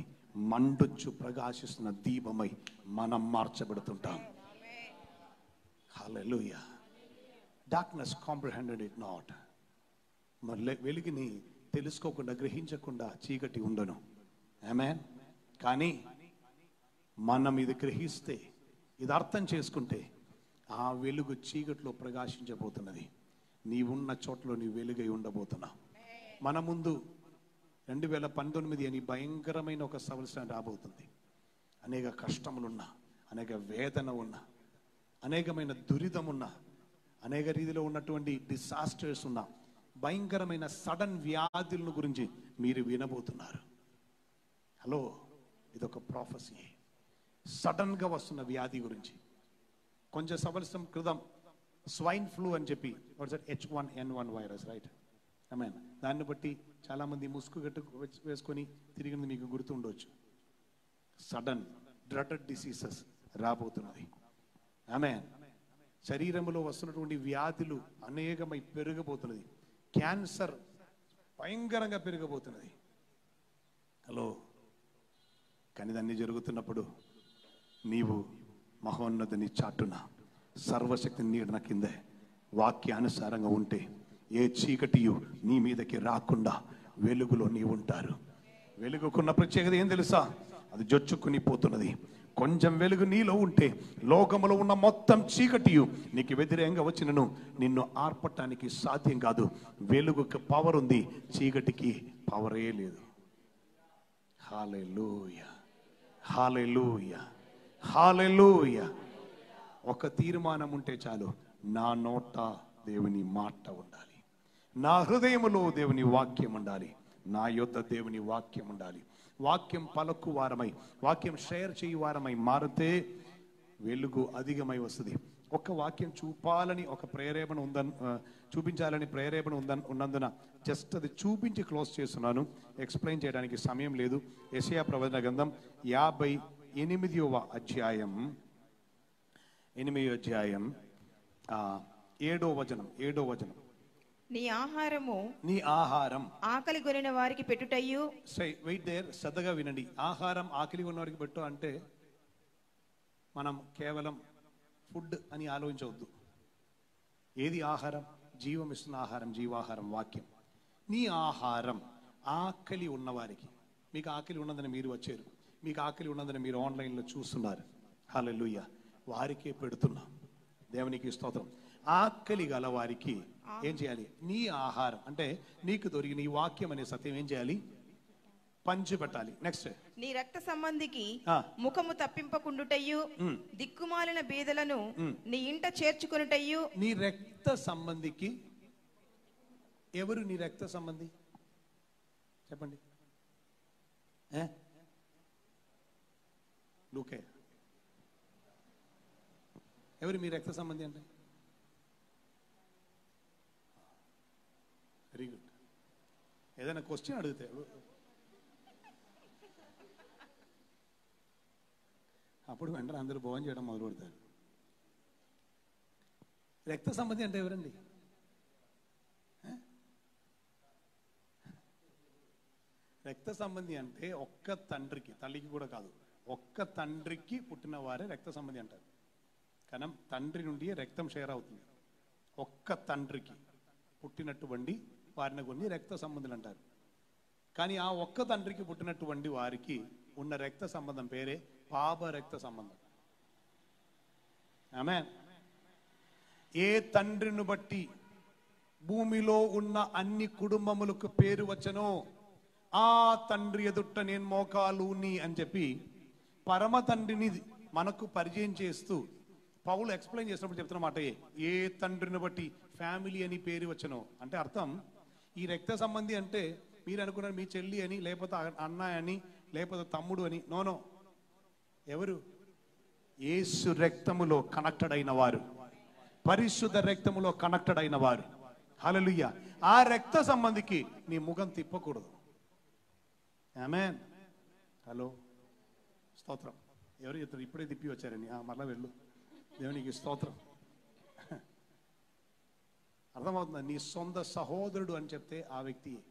మండుచు ప్రకాశిస్తున్న దీపమై మనం మార్చబడుతుంటాం. హల్లెలూయా. Darkness comprehended it not. మరి వెలుగుని తెలుసుకోకుండా గ్రహించకుండా చీకటి ఉండను. ఆమేన్. కానీ మనం ఇది గ్రహిస్తే, ఇది అర్థం చేసుకుంటే ఆ వెలుగు చీకట్లో ప్రకాశించబోతున్నది. నీవున్న చోట్ల నీ వెలుగై ఉండబోతున్నావు. మన ముందు 2019 అని భయంకరమైన ఒక సంవత్సరం రాబోతుంది. అనేక కష్టములున్నా, అనేక వేదన ఉన్నా, అనేకమైన దురితం ఉన్నా, అనేక రీతిలో ఉన్నటువంటి డిసాస్టర్స్ ఉన్నా, భయంకరమైన సడన్ వ్యాధులను గురించి మీరు వినబోతున్నారు. హలో, ఇదొక ప్రాఫెసీ. సడన్గా వస్తున్న వ్యాధి గురించి. కొంచెం సంవత్సరం క్రితం స్వైన్ ఫ్లూ అని చెప్పి, H1N1 వైరస్, రైట్? ఆమేన్. దాన్ని బట్టి చాలామంది ముసుగు గట్టు వేసుకొని తిరిగింది మీకు గుర్తు ఉండవచ్చు. సడన్ డ్రటెడ్ డిసీజెస్ రాబోతున్నది. ఆమేన్. శరీరంలో వస్తున్నటువంటి వ్యాధులు అనేకమై పెరగబోతున్నది. క్యాన్సర్ భయంకరంగా పెరగబోతున్నది. హలో, కానీ దాన్ని జరుగుతున్నప్పుడు నీవు మహోన్నతిని చాటున సర్వశక్తిని నీడన కిందే వాక్యానుసారంగా ఉంటే ఏ చీకటియు నీ మీదకి రాకుండా వెలుగులో నీవు ఉంటారు. వెలుగుకున్న ప్రత్యేకత ఏం తెలుసా? అది జొచ్చుకుని పోతున్నది. కొంచెం వెలుగు నీలో ఉంటే లోకములో ఉన్న మొత్తం చీకటియు నీకు వ్యతిరేకంగా వచ్చినను నిన్ను ఆర్పటానికి సాధ్యం కాదు. వెలుగుకి పవర్ ఉంది, చీకటికి పవరే లేదు. హల్లెలూయా, హల్లెలూయా, హల్లెలూయా. ఒక తీర్మానం ఉంటే చాలు, నా నోట దేవుని మాట ఉండాలి, నా హృదయములో దేవుని వాక్యం ఉండాలి, నా యొద్ద దేవుని వాక్యం ఉండాలి. వాక్యం పలుకు వారమై, వాక్యం షేర్ చేయు వారమై మారితే వెలుగు అధికమై వస్తుంది. ఒక వాక్యం చూపాలని ఒక ప్రేరేపణ చూపించాలని ప్రేరేపణ ఉన్నందున జస్ట్ అది చూపించి క్లోజ్ చేస్తున్నాను. ఎక్స్ప్లెయిన్ చేయడానికి సమయం లేదు. యెషయా ప్రవచన గ్రంథం 58వ అధ్యాయం 7వ వచనం.
నీ ఆహారం
ఆకలి
కొనిన వారికి పెట్టుటయ్యు.
వెయిట్ దేర్, శ్రద్ధగా వినండి. ఆహారం ఆకలి కొన్న వారికి పెట్టు అంటే మనం కేవలం ఫుడ్ అని ఆలోచించవద్దు. ఏది ఆహారం? జీవం ఇస్తున్న ఆహారం, జీవాహారం వాక్యం. నీ ఆహారం ఆకలి ఉన్నవారికి. మీకు ఆకలి ఉన్నదని మీరు వచ్చారు, మీకు ఆకలి ఉన్నదని మీరు ఆన్లైన్లో చూస్తున్నారు. హల్లెలూయా. వారికే పెడుతున్నా. దేవునికి స్తోత్రం. ఆకలి గల వారికి ఏం చేయాలి? నీ ఆహారం అంటే నీకు దొరికిన ఈ వాక్యం అనే సత్యం ఏం చేయాలి? పంచి పెట్టాలి. నెక్స్ట్,
నీ రక్త సంబంధికి ముఖము తప్పింపకుండుటయ్యు, దిక్కుమాలిన బీదలను నీ ఇంట చేర్చుకొనుటయ్యు.
నీ రక్త సంబంధికి ఎవరు? నీ రక్త సంబంధి చెప్పండి. లూకే. ఎవరు మీ రక్త సంబంధి అంటే? Very good. ఏదైనా క్వశ్చన్ అడిగితే అప్పుడు వెంటనే అందరూ భోజనం చేయడం మొదలు పెడతారు. రక్త సంబంధి అంటే ఎవరండి? రక్త సంబంధి అంటే ఒక్క తండ్రికి, తల్లికి కూడా కాదు, ఒక్క తండ్రికి పుట్టిన వారే రక్త సంబంధి అంటారు. కానీ తండ్రి నుండి రక్తం షేర్ అవుతుంది. ఒక్క తండ్రికి పుట్టినటువంటి వారిని కొన్ని రక్త సంబంధులు అంటారు. కానీ ఆ ఒక్క తండ్రికి పుట్టినటువంటి వారికి ఉన్న రక్త సంబంధం పేరే పాప రక్త సంబంధం. ఆమేన్. ఏ తండ్రిని బట్టి భూమిలో ఉన్న అన్ని కుటుంబములకు పేరు వచ్చనో ఆ తండ్రి ఎదుట నేను మోకాలు నీ అని చెప్పి పరమ తండ్రిని మనకు పరిచయం చేస్తూ పౌలు ఎక్స్ప్లెయిన్ చేసినప్పుడు చెప్తున్న మాట, ఏ తండ్రిని బట్టి ఫ్యామిలీ అని పేరు వచ్చనో అంటే అర్థం, ఈ రక్త సంబంధి అంటే మీరు అనుకున్నారు మీ చెల్లి అని, లేకపోతే అన్న అని, లేకపోతే తమ్ముడు అని. నోనో, ఎవరు? యేసు రక్తములో కనెక్టెడ్ అయిన వారు, పరిశుద్ధ రక్తములో కనెక్టెడ్ అయిన వారు. హల్లెలూయా. ఆ రక్త సంబంధికి నీ ముఖం తిప్పకూడదు. ఆమేన్. హలో, స్తోత్రం. ఎవరు చెప్తారు? ఇప్పుడే తిప్పి వచ్చారని. మరలా వెళ్ళు. దేవునికి స్తోత్రం. అర్థమవుతుందా? నీ సొంత సహోదరుడు అని చెప్తే ఆ వ్యక్తియే,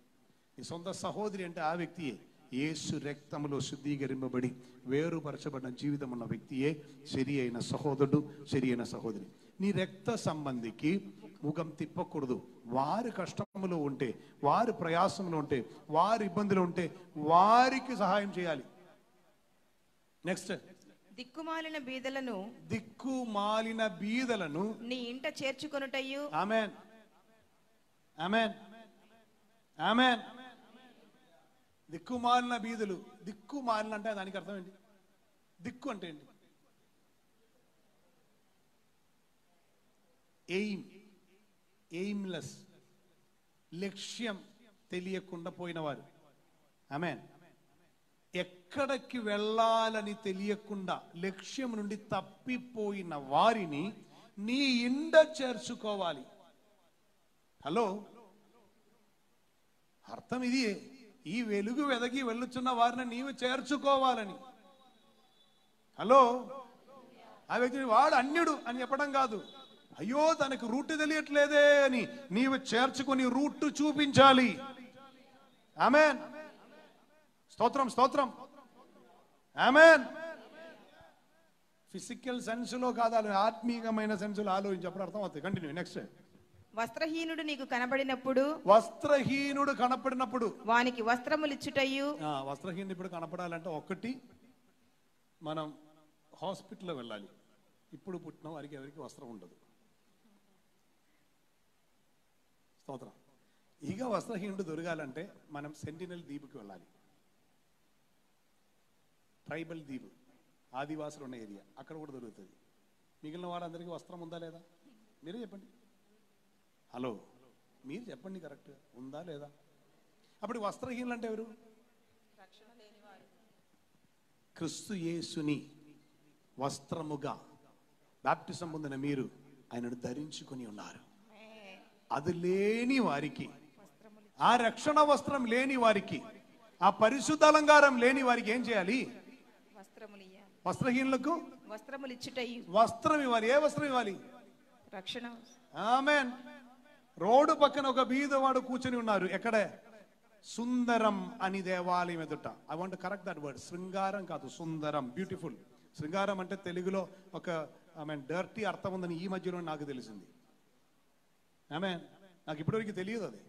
నీ సొంత సహోదరి అంటే ఆ వ్యక్తియే. యేసు రక్తములో శుద్ధీకరింపబడి వేరుపరచబడిన జీవితం ఉన్న వ్యక్తియే సరి అయిన సహోదరుడు, సరి అయిన సహోదరి. నీ రక్త సంబంధికి ముఖం తిప్పకూడదు. వారి కష్టములో ఉంటే, వారి ప్రయాసంలో ఉంటే, వారి ఇబ్బందులు ఉంటే వారికి సహాయం చేయాలి. నెక్స్ట్,
దిక్కుమాలిన బీదలను నీ ఇంట చేర్చుకొనుటయు.
ఆమేన్, ఆమేన్, ఆమేన్. దిక్కుమాలిన బీదలు. దిక్కుమాలిన అంటే దానికి అర్థం ఏంటి? దిక్కు అంటే ఏంటి? ఎయిమ్లెస్, లక్ష్యం తెలియకుండా పోయినవారు. ఆమేన్. ఎక్కడికి వెళ్ళాలని తెలియకుండా లక్ష్యం నుండి తప్పిపోయిన వారిని నీ ఇంట చేర్చుకోవాలి. హలో, అర్థం ఇది. ఈ వెలుగు వెదగి వెళ్ళుచున్న వారిని నీవు చేర్చుకోవాలని. హలో, ఆ వ్యక్తిని వాడు అన్యుడు అని చెప్పడం కాదు. అయ్యో తనకు రూట్ తెలియట్లేదే అని నీవు చేర్చుకొని రూట్ చూపించాలి. ఆమేన్. స్తోత్రం, స్తోత్రం. ఆమేన్. ఫిజికల్ సెన్స్ లో కాదు, ఆత్మీయమైన సెన్స్ లో ఆలోచించప్పుడు అర్థం అవుతుంది. కంటిన్యూ. నెక్స్ట్,
వస్త్రహీనుడు నీకు కనబడినప్పుడు,
వస్త్రహీనుడు కనపడినప్పుడు
వానికి వస్త్రములు ఇచ్చుటయు.
వస్త్రహీనుడు ఇప్పుడు కనపడాలంటే ఒకటి, మనం హాస్పిటల్లో వెళ్ళాలి. ఇప్పుడు పుట్టిన వారికి ఎవరికి వస్త్రం ఉండదు. స్తోత్రం. ఇక వస్త్రహీనుడు దొరకాలంటే మనం సెంటినల్ దీపుకి వెళ్ళాలి. ట్రైబల్ దీపు, ఆదివాసులు ఉన్న ఏరియా, అక్కడ కూడా దొరుకుతుంది. మిగిలిన వారందరికీ వస్త్రం ఉందా లేదా? మీరే చెప్పండి. హలో, మీరు చెప్పండి, కరెక్ట్ ఉందా లేదా? అప్పుడు వస్త్రహీనులు అంటే ఎవరు? క్రీస్తు యేసుని వస్త్రముగా బాప్టిజం పొందిన మీరు ఆయనను ధరించుకొని ఉన్నారు. అది లేని వారికి, ఆ రక్షణ వస్త్రం లేని వారికి, ఆ పరిశుద్ధ అలంకారం లేని వారికి ఏం చేయాలి? వస్త్రహీనులకు
వస్త్రములు ఇచ్చుటయు.
వస్త్రం ఇవ్వాలి. ఏ వస్త్రం ఇవ్వాలి?
రక్షణ.
ఆమేన్. రోడ్డు పక్కన ఒక బీదవాడు కూర్చొని ఉన్నారు. ఎక్కడ? సుందరం అని దేవాలయం ఎదుట. I want correct that word. శృంగారం కాదు, సుందరం, బ్యూటిఫుల్. శృంగారం అంటే తెలుగులో ఒక డర్టీ అర్థం ఉందని ఈ మధ్యలో నాకు తెలిసింది. ఆమేన్. నాకు ఇప్పటివరకు తెలియదు అది.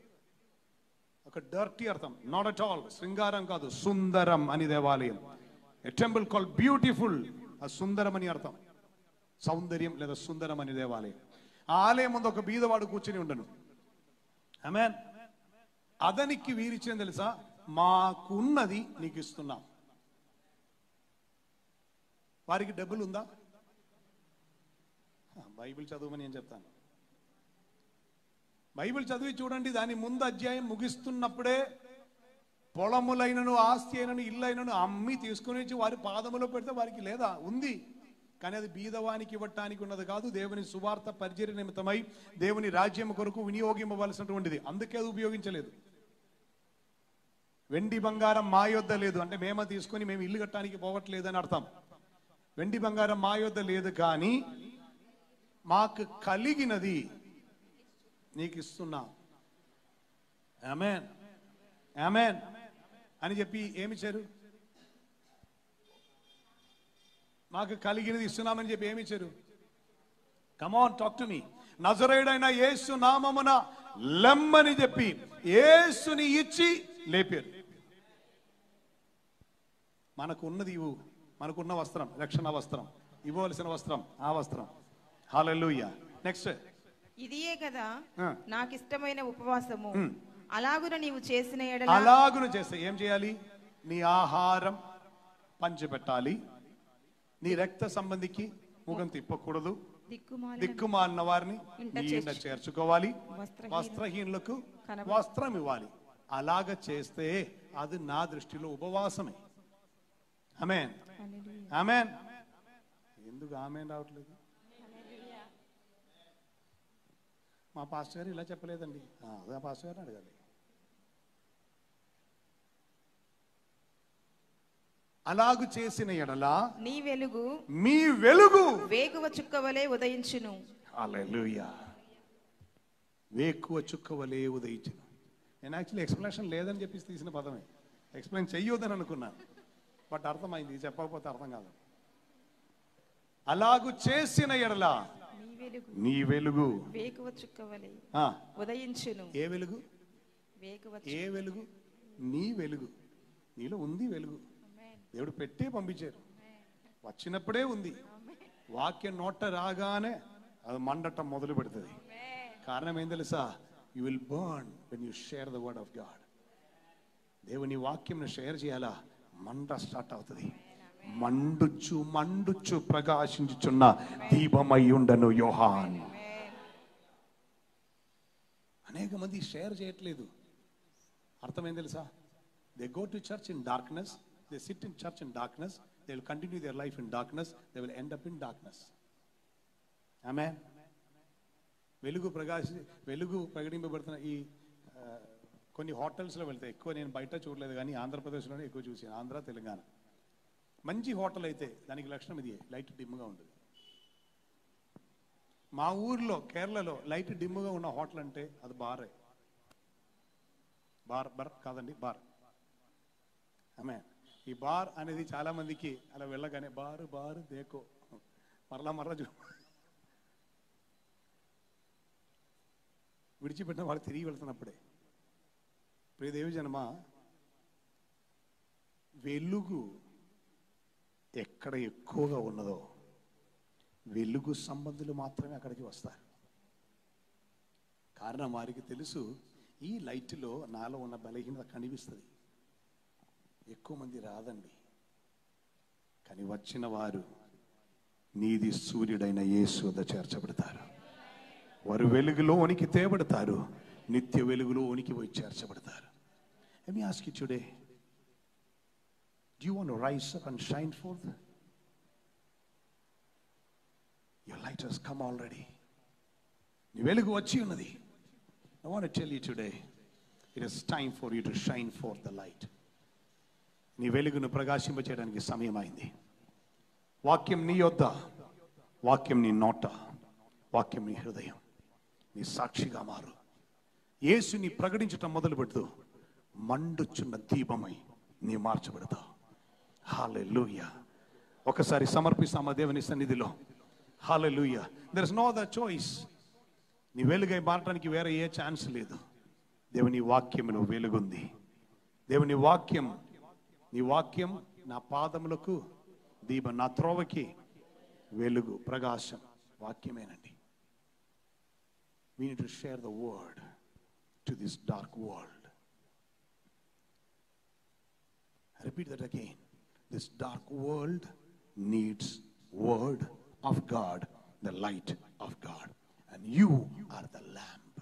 ఒక డర్టీ అర్థం, నాట్ అట్ ఆల్. శృంగారం కాదు, సుందరం అని దేవాలయం. A temple called beautiful. ఆ సుందరం అని అర్థం, సౌందర్యం లేదా సుందరం అని దేవాలయం. ఆ ఆలయం ముందు ఒక బీదవాడు కూర్చొని ఉండను. ఆమేన్. అతనికి వీరిచ్చేం తెలుసా? మాకున్నది నీకు ఇస్తున్నాం. వారికి డబ్బులు ఉందా? బైబిల్ చదవమని నేను చెప్తాను. బైబిల్ చదివి చూడండి. దాని ముందు అధ్యాయం ముగిస్తున్నప్పుడే పొలములైనను, ఆస్తి అయినను, ఇల్లు అయినను అమ్మి తీసుకుని వచ్చి వారి పాదములో పెడితే వారికి లేదా? ఉంది. కానీ అది బీదవానికి ఇవ్వటానికి ఉన్నది కాదు. దేవుని సువార్త పరిచర్య నిమిత్తమై దేవుని రాజ్యం కొరకు వినియోగింపవలసినటువంటిది. అందుకే అది ఉపయోగించలేదు. వెండి బంగారం మా యొద్ద లేదు అంటే మేము తీసుకొని మేము ఇల్లు కట్టడానికి పోవట్లేదు అని అర్థం. వెండి బంగారం మా యొద్ద లేదు, కానీ మాకు కలిగినది నీకు ఇస్తున్నా. ఆమేన్, ఆమేన్ అని చెప్పి ఏమిచ్చారు? మాకు కలిగినది ఇస్తున్నామని చెప్పి ఏమిచ్చారు? Come on, talk to me. నజరేయుడైన యేసు నామమున లెమ్మని చెప్పి యేసుని ఇచ్చి లేపారు. మనకు ఉన్నది ఇవ్వు, మనకున్న వస్త్రం, రక్షణ వస్త్రం, ఇవ్వవలసిన వస్త్రం, ఆ వస్త్రం. హల్లెలూయా. నెక్స్ట్,
ఇదియే కదా నాకు ఇష్టమైన ఉపవాసము. అలాగున నీవు చేసిన ఎడల,
అలాగున చేస్తే ఏం చేయాలి? నీ ఆహారం పంచిపెట్టాలి, నీ రక్త సంబంధికి ముఖం తిప్పకూడదు, దిక్కుమాలిన వారిని ఇంట చేర్చుకోవాలి, వస్త్రహీనులకు వస్త్రం ఇవ్వాలి. అలాగ చేస్తే అది నా దృష్టిలో ఉపవాసమే. ఆమేన్, ఆమేన్. ఎందుకు ఆమేన్ రావట్లేదు? మా పాస్టర్ గారు ఇలా చెప్పలేదండి. అదే పాస్టర్ గారిని అడగాలి. అలాగు చేసిన ఎడల
నీ వెలుగు,
మీ వెలుగు
వేకువ చుక్కవలే ఉదయించును.
హల్లెలూయా. వేకువ చుక్కవలే ఉదయించును. నేను యాక్చువల్లీ ఎక్స్ప్లెనేషన్ లేదని చెప్పి తీసిన పదమే. ఎక్స్ప్లెయిన్ చెయ్యొద్దని అనుకున్నాను, బట్ అర్థమైంది. చెప్పకపోతే అర్థం కాదు. అలాగు చేసిన ఎడల నీ వెలుగు
వేకువ చుక్కవలే ఉదయించును.
ఏ వెలుగు? ఏ వెలుగు? నీ వెలుగు. నీలో ఉంది వెలుగు. దేవుడు పెట్టే పంపించారు, వచ్చినప్పుడే ఉంది. వాక్యం నోట రాగానే అది మండటం మొదలు పెడుతుంది. కారణం ఏం తెలుసా? You will burn when you share the word of God. దేవుని వాక్యం షేర్ చేయాలా, మంట స్టార్ట్ అవుతుంది. మండుచు మండుచు ప్రకాశించుచున్న దీపమై ఉండను యోహాన్. అనేక మంది షేర్ చేయట్లేదు. అర్థమైంది తెలుసా? They go to church in darkness, they sit in church in darkness, they will continue their life in darkness, they will end up in darkness. ఆమేన్. వెలుగు ప్రకటింపబడుతున్న ఈ కొన్ని హోటల్స్లో వెళ్తాయి. ఎక్కువ నేను బయట చూడలేదు, కానీ ఆంధ్రప్రదేశ్లోనే ఎక్కువ చూసాను. ఆంధ్ర, తెలంగాణ. మంచి హోటల్ అయితే దానికి లక్షణం ఇది, లైట్ డిమ్గా ఉంటుంది. మా ఊర్లో కేరళలో లైట్ డిమ్గా ఉన్న హోటల్ అంటే అది బారే. బార్ కాదండి, బార్. ఆమె ఈ బార్ అనేది చాలా మందికి అలా వెళ్ళగానే బారు దేకో మరలా విడిచిపెట్టిన వాళ్ళు తిరిగి వెళ్తున్నప్పుడే. ప్రియదేవి జనమా, వెలుగు ఎక్కడ ఎక్కువగా ఉన్నదో వెలుగు సంబంధులు మాత్రమే అక్కడికి వస్తారు. కారణం వారికి తెలుసు, ఈ లైట్లో నాలో ఉన్న బలహీనత కనిపిస్తుంది. ఎక్కువ మంది రాదండి, కానీ వచ్చిన వారు నీది సూర్యుడైన యేసు వద్ద చేర్చబడతారు. వారు వెలుగులోనికి తేబడతారు, నిత్య వెలుగులోనికి పోయి చేర్చబడతారు. Let me ask you today, do you want to rise up and shine forth? Your light has come already. నీ వెలుగు వచ్చి ఉన్నది. I want to tell you today, it is time for you to shine forth the light. నీ వెలుగును ప్రకాశింపచేయడానికి సమయమైంది. వాక్యం నీ యొద్ద, వాక్యం నీ నోట, వాక్యం నీ హృదయం. నీ సాక్షిగా మారు. యేసుని ప్రకటించటం మొదలు పెడుతూ మండుచున్న దీపమై నీ మార్చబడతావు. హల్లెలూయా. ఒకసారి సమర్పిస్తామా దేవుని సన్నిధిలో? హల్లెలూయా. There is no other choice. నీ వెలుగై మారటానికి వేరే ఏ ఛాన్స్ లేదు. దేవుని వాక్యములో వెలుగుంది. దేవుని వాక్యం, నీ వాక్యం నా పాదములకు దీపం, నా త్రోవకి వెలుగు, ప్రకాశం వాక్యమేనండి. We need to share the word to this dark world. I repeat that again. This dark world needs word of God, the light of God, and you are the lamp.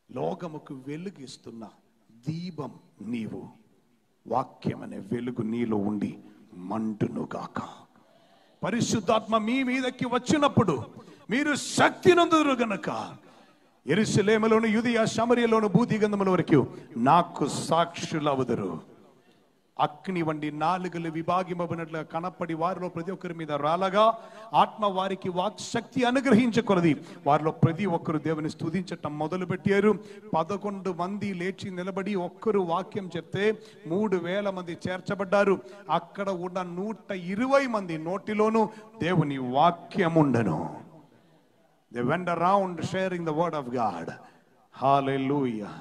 లోకముకు వెలుగిస్తున్న దీపం నీవు. వాక్యం అనే వెలుగు నీలో ఉండి మండును గాక. పరిశుద్ధాత్మ మీ మీదకి వచ్చినప్పుడు మీరు శక్తి నందుదురు గనుక యెరూషలేములోను, యూదయ, సమరియలోను, భూదిగంధముల వరకు నాకు సాక్షులవుదురు. అగ్ని వంటి నాలుగులు విభాగింపబడినట్లుగా కనపడి వారిలో ప్రతి ఒక్కరి మీద రాలగా ఆత్మ వారికి వాక్ శక్తి అనుగ్రహించకొలది వారిలో ప్రతి ఒక్కరు దేవుని స్తుతించటం మొదలు పెట్టారు. 11 మంది లేచి నిలబడి ఒక్కరు వాక్యం చెప్తే 3000 మంది చేర్చబడ్డారు. అక్కడ ఉన్న 120 మంది నోటిలోనూ దేవుని వాక్యం ఉండను. They went around sharing the word of God. Hallelujah.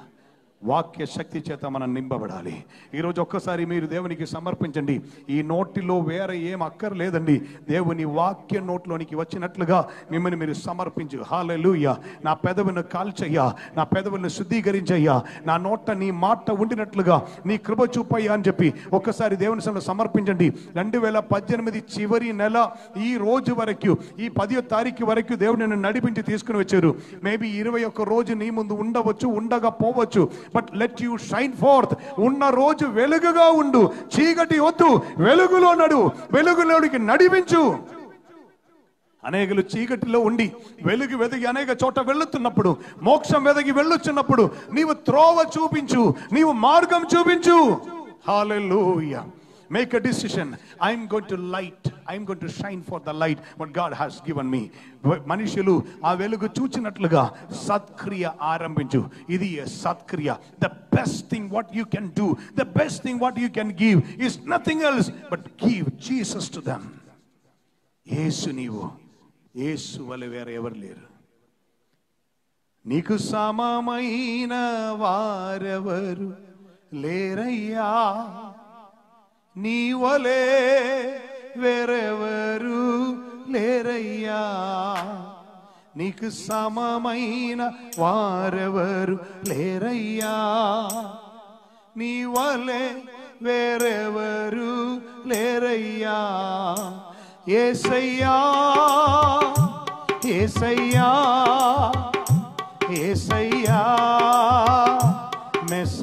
వాక్య శక్తి చేత మనం నింపబడాలి. ఈరోజు ఒక్కసారి మీరు దేవునికి సమర్పించండి. ఈ నోటిలో వేరే ఏం అక్కర్లేదండి. దేవుని వాక్య నోట్లోనికి వచ్చినట్లుగా మిమ్మల్ని మీరు సమర్పించు. హల్లెలూయా. నా పెదవులను కాల్చయ్యా, నా పెదవులను శుద్ధీకరించయ్యా, నా నోట నీ మాట ఉండినట్లుగా నీ కృప చూపయ్యా అని చెప్పి ఒక్కసారి దేవుని సన్నిధిలో సమర్పించండి. 2018 చివరి నెల ఈ రోజు వరకు, ఈ 10వ తారీఖు వరకు దేవుడు నిన్ను నడిపించి తీసుకుని వచ్చారు. మేబీ 21 రోజు నీ ముందు ఉండవచ్చు, ఉండకపోవచ్చు. But let you shine fourth. ఉన్న రోజు వెలుగుగా ఉండు, చీకటి వద్దు, వెలుగులో నడు, వెలుగులోనికి నడిపించు. అనేకులు చీకటిలో ఉండి వెలుగు వెదిగి అనేక చోట వెళ్తున్నప్పుడు, మోక్షం వెదిగి వెళ్ళుచున్నప్పుడు నీవు త్రోవ చూపించు, నీవు మార్గం చూపించు. హల్లెలూయా. Make a decision. I'm going to light. I'm going to shine for the light what God has given me. మనుషులు ఆ వెలుగు చూచినట్లుగా సత్క్రియ ఆరంభించు. ఇది సత్క్రియ. The best thing what you can do, the best thing what you can give is nothing else but give Jesus to them. యేసు నీవు, యేసు వలె వేరే ఎవరు లేరు. నీకు సమమైన వారెవరు లేరయ్యా, నీ వలే వేరెవరు లేరయ్యా. నీకు సమమైన వారెవరు లేరయ్యా, నీ వలే వేరెవరు లేరయ్యా. యేసయ్యా, యేసయ్యా, యేసయ్యా, మెస్సయ్యా.